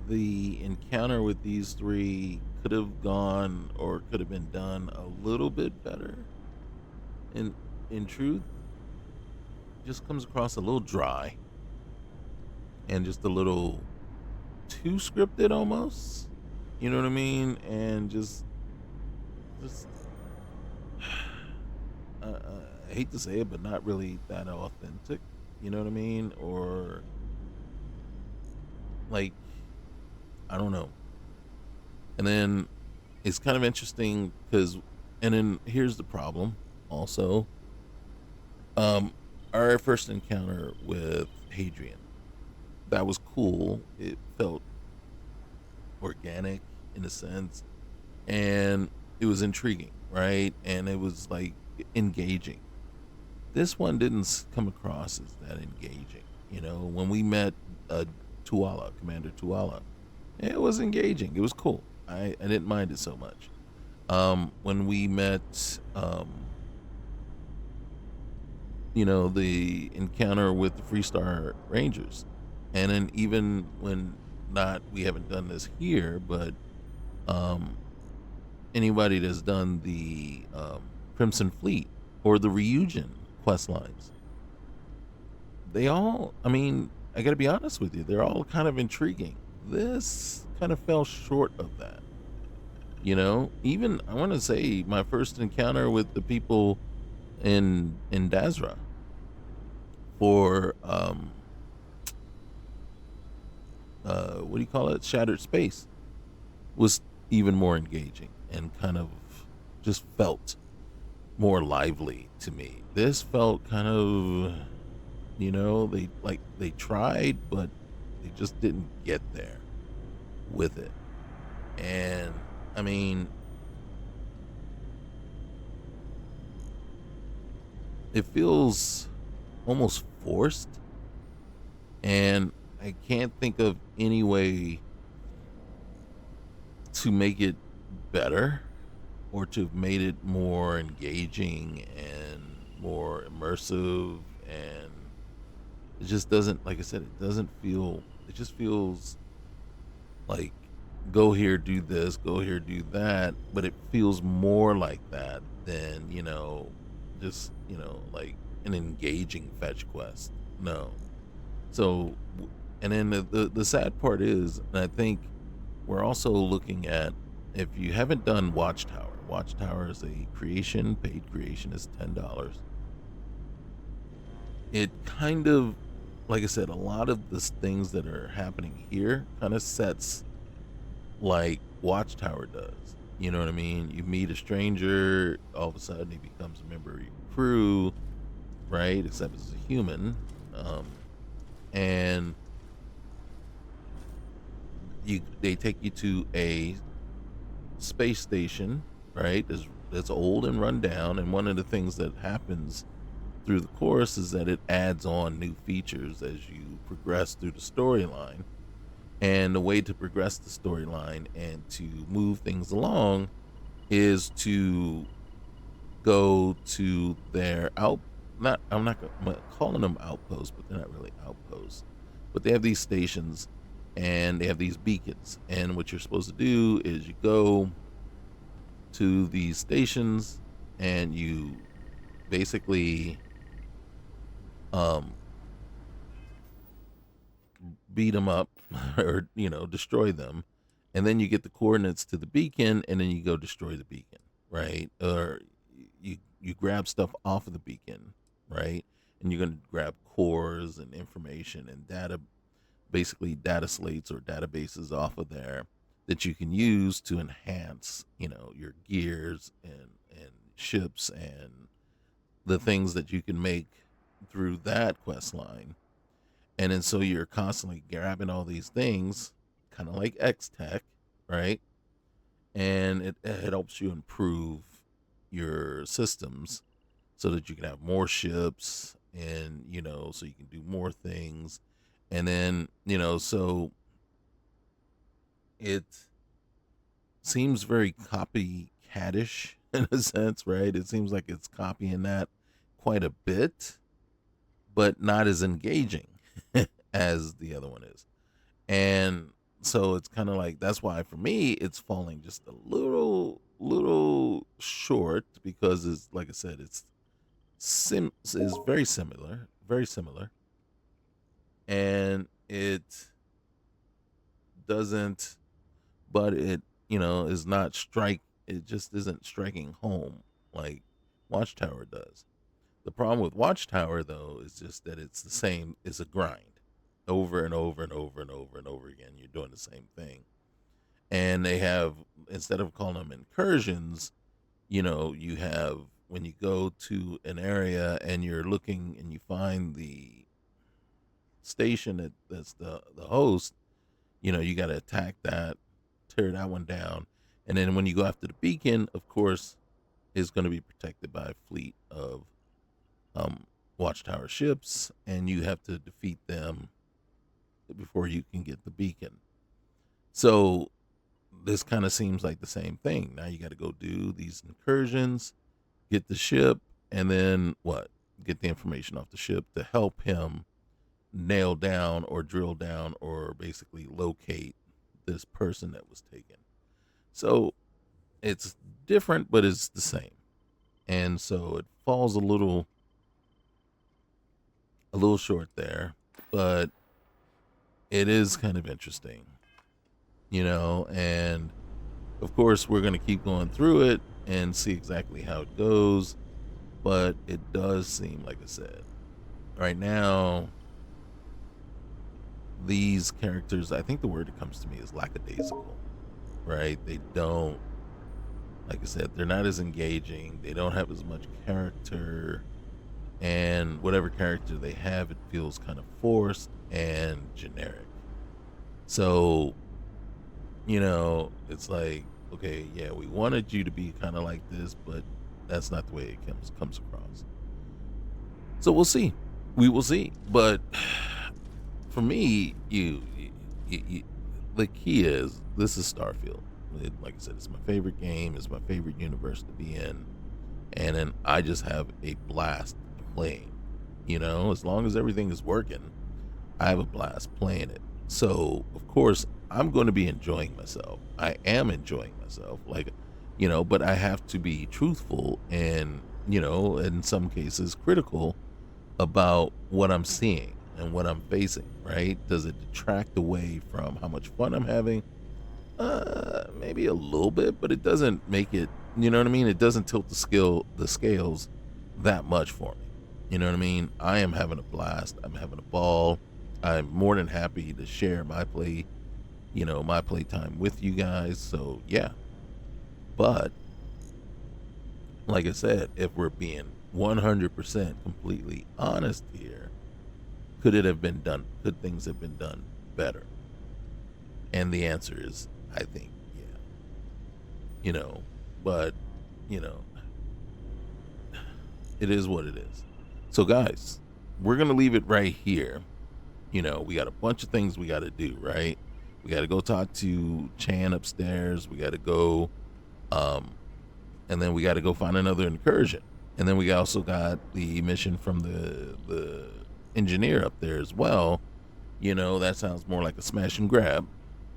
the encounter with these three could have gone or could have been done a little bit better. In truth, just comes across a little dry and just a little too scripted almost. You know what I mean? And just I hate to say it, but not really that authentic. You know what I mean? Or like, I don't know. And then it's kind of interesting because, and then here's the problem also. Our first encounter with Hadrian, that was cool. It felt organic in a sense, and it was intriguing, right? And it was like engaging. This one didn't come across as that engaging. You know, when we met Tuala, Commander Tuala, it was engaging. It was cool. I didn't mind it so much. When we met, the encounter with the Freestar Rangers, and then even when we haven't done this here, but anybody that's done the Crimson Fleet or the Ryujin quest lines, they all, I gotta be honest with you, they're all kind of intriguing. This kind of fell short of that. Even I want to say my first encounter with the people in Dazra for what do you call it? Shattered Space was even more engaging and kind of just felt more lively to me. This felt kind of, they tried, but they just didn't get there with it. And it feels almost forced, and I can't think of any way to make it better or to have made it more engaging and more immersive. And it just doesn't, like I said, it just feels like go here, do this, go here, do that, but it feels more like that than, like an engaging fetch quest. No. So, and then the sad part is, and I think we're also looking at, if you haven't done Watchtower is a paid creation is $10. It kind of, like I said, a lot of the things that are happening here kind of sets like Watchtower does. You know what I mean? You meet a stranger, all of a sudden he becomes a member of your crew, right? Except as a human. And they take you to a space station, right? That's old and run down. And one of the things that happens through the course is that it adds on new features as you progress through the storyline. And the way to progress the storyline and to move things along is to go to their not, I'm calling them outposts, but they're not really outposts. But they have these stations and they have these beacons. And what you're supposed to do is you go to these stations and you basically beat them up or destroy them, and then you get the coordinates to the beacon and then you go destroy the beacon, right? Or you grab stuff off of the beacon, right? And you're going to grab cores and information and data, basically data slates or databases off of there that you can use to enhance your gears and ships and the things that you can make through that quest line. And then so you're constantly grabbing all these things, kind of like X Tech, right? And it helps you improve your systems so that you can have more ships and, so you can do more things. And then, so it seems very copycatish in a sense, right? It seems like it's copying that quite a bit, but not as engaging as the other one is. And so it's kind of like, that's why for me it's falling just a little short, because it's like I said, it's very similar, and it doesn't, but it is not it just isn't striking home like Watchtower does. The problem with Watchtower, though, is just that it's the same. It's a grind, over and over and over and over and over again. You're doing the same thing, and they have, instead of calling them incursions, you have, when you go to an area and you're looking and you find the station that's the host, you got to attack that, tear that one down, and then when you go after the beacon, of course, is going to be protected by a fleet of Watchtower ships, and you have to defeat them before you can get the beacon. So this kind of seems like the same thing. Now you got to go do these incursions, get the ship, and then get the information off the ship to help him nail down or drill down or basically locate this person that was taken. So it's different, but it's the same. And so it falls a little short there, but it is kind of interesting, and of course we're going to keep going through it and see exactly how it goes. But it does seem, like I said, right now, these characters, I think the word that comes to me is lackadaisical, right? They don't, like I said, they're not as engaging. They don't have as much character, and whatever character they have, it feels kind of forced and generic. So, it's like, okay, yeah, we wanted you to be kind of like this, but that's not the way it comes across. So we'll see. We will see. But for me, you the key is, this is Starfield. Like I said, it's my favorite game. It's my favorite universe to be in. And then I just have a blast playing. As long as everything is working, I have a blast playing it. So, of course, I'm going to be enjoying myself. I am enjoying myself. But I have to be truthful and, in some cases critical about what I'm seeing and what I'm facing, right? Does it detract away from how much fun I'm having? Maybe a little bit, but it doesn't make it, you know what I mean? It doesn't tilt the scales that much for me. You know what I mean? I am having a blast. I'm having a ball. I'm more than happy to share my playtime with you guys. So yeah. But like I said, if we're being 100% completely honest here, could things have been done better? And the answer is, I think, yeah. But, it is what it is. So guys, we're going to leave it right here. We got a bunch of things we got to do, right? We got to go talk to Chan upstairs. We got to go, and then we got to go find another incursion. And then we also got the mission from the engineer up there as well. That sounds more like a smash and grab.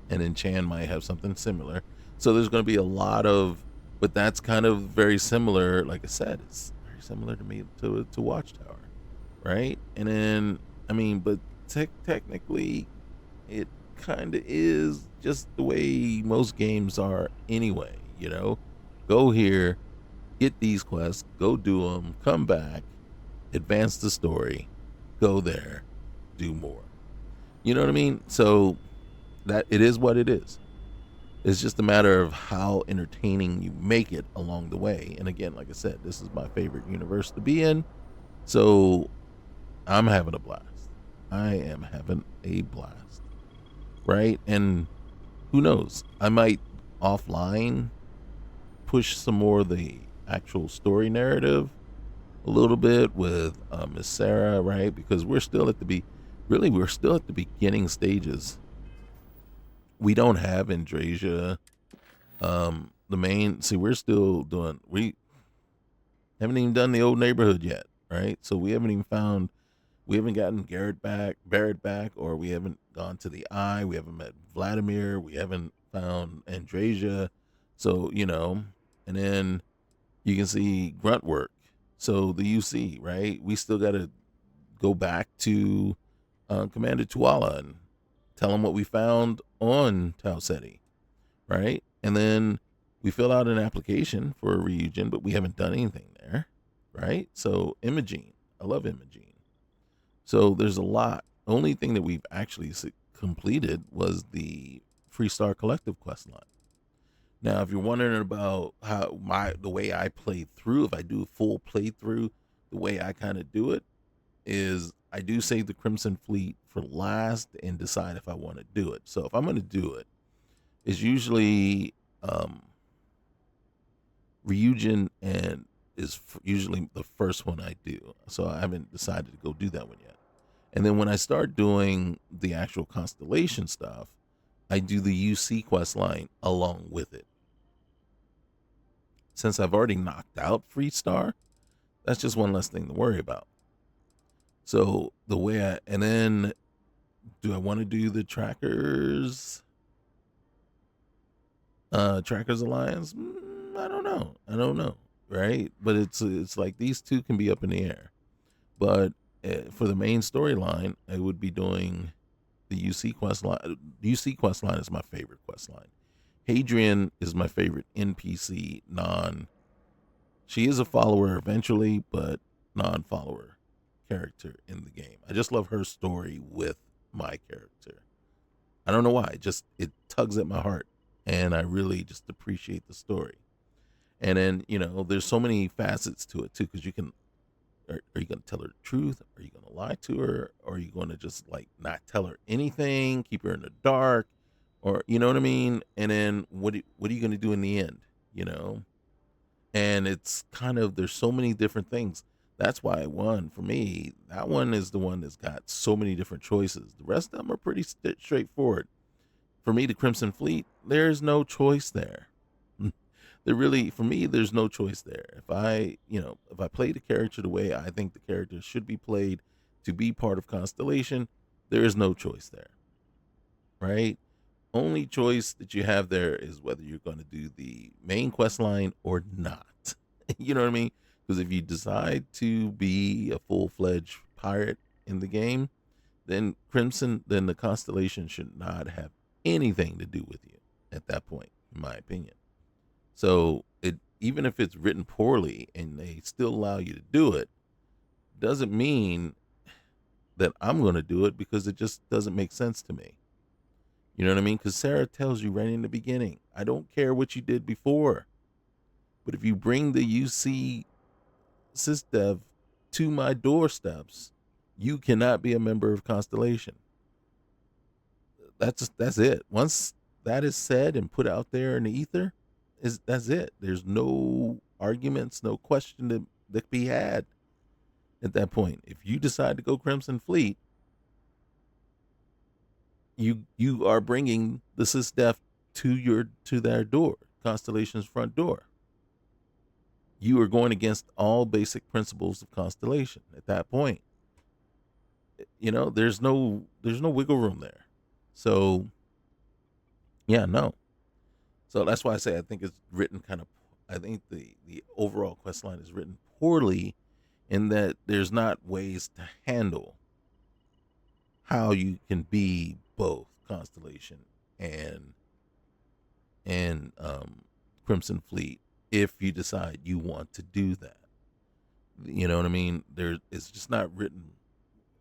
And then Chan might have something similar. So there's going to be a lot of, but that's kind of very similar. Like I said, it's very similar to me to Watchtower, right? And then, but technically, it kind of is just the way most games are anyway. Go here, get these quests, go do them, come back, advance the story, go there, do more. You know what I mean? So that it is what it is. It's just a matter of how entertaining you make it along the way. And again, like I said, this is my favorite universe to be in. So I'm having a blast. I am having a blast. Right? And who knows? I might offline push some more of the actual story narrative a little bit with Miss Sarah, right? Because we're still at the beginning stages. We don't have Andrasia. We're still doing, we haven't even done the old neighborhood yet, right? So we haven't gotten Barrett back, or we haven't gone to the Eye. We haven't met Vladimir. We haven't found Andrasia. So, and then you can see grunt work. So the UC, right? We still got to go back to Commander Tuala and tell him what we found on Tau Ceti, right? And then we fill out an application for a Ryujin, but we haven't done anything there, right? So Imogene, I love Imogene. So there's a lot. Only thing that we've actually completed was the Freestar Collective quest line. Now, if you're wondering about the way I play through, if I do a full playthrough, the way I kind of do it is I do save the Crimson Fleet for last and decide if I want to do it. So if I'm going to do it, it's usually Ryujin and is usually the first one I do. So I haven't decided to go do that one yet. And then when I start doing the actual constellation stuff, I do the UC quest line along with it. Since I've already knocked out Freestar, that's just one less thing to worry about. So and then do I want to do the Trackers Alliance? I don't know, right? But it's like these two can be up in the air. But for the main storyline, I would be doing the UC quest line. The UC quest line is my favorite quest line. Hadrian is my favorite NPC she is a follower eventually, but non-follower character in the game. I just love her story with my character. I don't know why. It tugs at my heart, and I really just appreciate the story. And then, there's so many facets to it too, because are you going to tell her the truth? Are you going to lie to her? Or are you going to just not tell her anything, keep her in the dark? Or, you know what I mean? And then what are you going to do in the end? And it's there's so many different things. That's why for me, that one is the one that's got so many different choices. The rest of them are pretty straightforward. For me, the Crimson Fleet, there's no choice there. For me, there's no choice there. If I play the character the way I think the character should be played to be part of Constellation, there is no choice there. Right? Only choice that you have there is whether you're going to do the main quest line or not. You know what I mean? Because if you decide to be a full-fledged pirate in the game, then the Constellation should not have anything to do with you at that point, in my opinion. So even if it's written poorly and they still allow you to do it, doesn't mean that I'm going to do it, because it just doesn't make sense to me. You know what I mean? Because Sarah tells you right in the beginning, I don't care what you did before, but if you bring the UC SysDev to my doorsteps, you cannot be a member of Constellation. That's it. Once that is said and put out there in the ether, that's it. There's no arguments, no question that be had at that point. If you decide to go Crimson Fleet, you are bringing the SysDef to their door, Constellation's front door. you are going against all basic principles of Constellation at that point. You know, there's no wiggle room there. So yeah, no. So that's why I say I think it's written kind of. I think the overall quest line is written poorly, in that there's not ways to handle how you can be both Constellation and Crimson Fleet if you decide you want to do that. You know what I mean? It's just not written.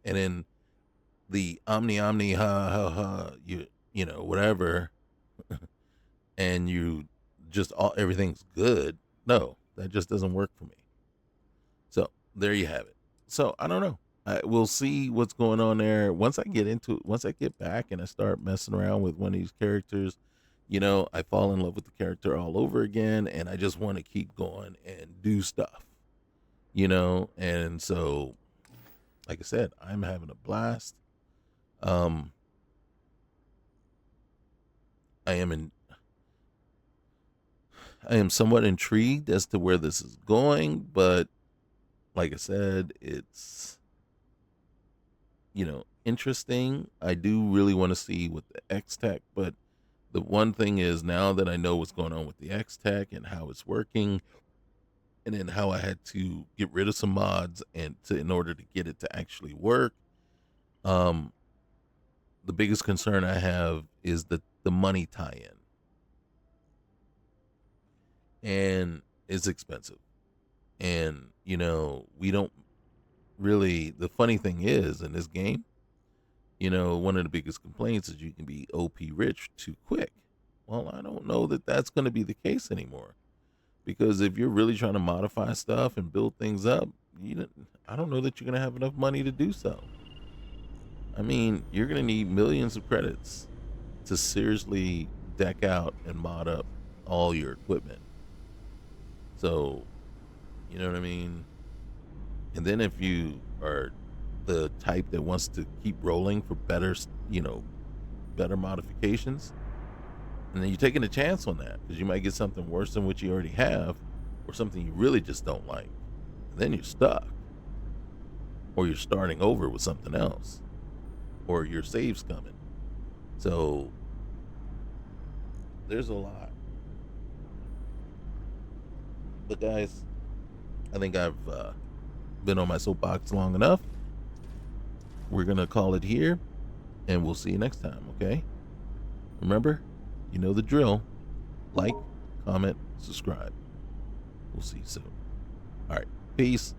And then the omni ha ha ha, you know, whatever, and you just everything's good. No, that just doesn't work for me. So there you have it. So I don't know. We'll see what's going on there once I get back and I start messing around with one of these characters. You know, I fall in love with the character all over again, and I just want to keep going and do stuff. You know, and so, like I said, I'm having a blast. I am somewhat intrigued as to where this is going, but like I said, it's, you know, interesting. I do really want to see what the X-Tech, but the one thing is, now that I know what's going on with the X-Tech and how it's working, and then how I had to get rid of some mods in order to get it to actually work, the biggest concern I have is the money tie-in. And it's expensive. And, you know, we don't really, the funny thing is, in this game, you know, one of the biggest complaints is you can be OP rich too quick. Well, I don't know that that's going to be the case anymore. Because if you're really trying to modify stuff and build things up, I don't know that you're going to have enough money to do so. I mean, you're going to need millions of credits to seriously deck out and mod up all your equipment. So, you know what I mean? And then if you are the type that wants to keep rolling for better, you know, better modifications, and then you're taking a chance on that because you might get something worse than what you already have, or something you really just don't like. And then you're stuck. Or you're starting over with something else. Or your save's coming. So there's a lot. But guys, I think I've been on my soapbox long enough. We're going to call it here, and we'll see you next time, okay? Remember, you know the drill. Like, comment, subscribe. We'll see you soon. All right, peace.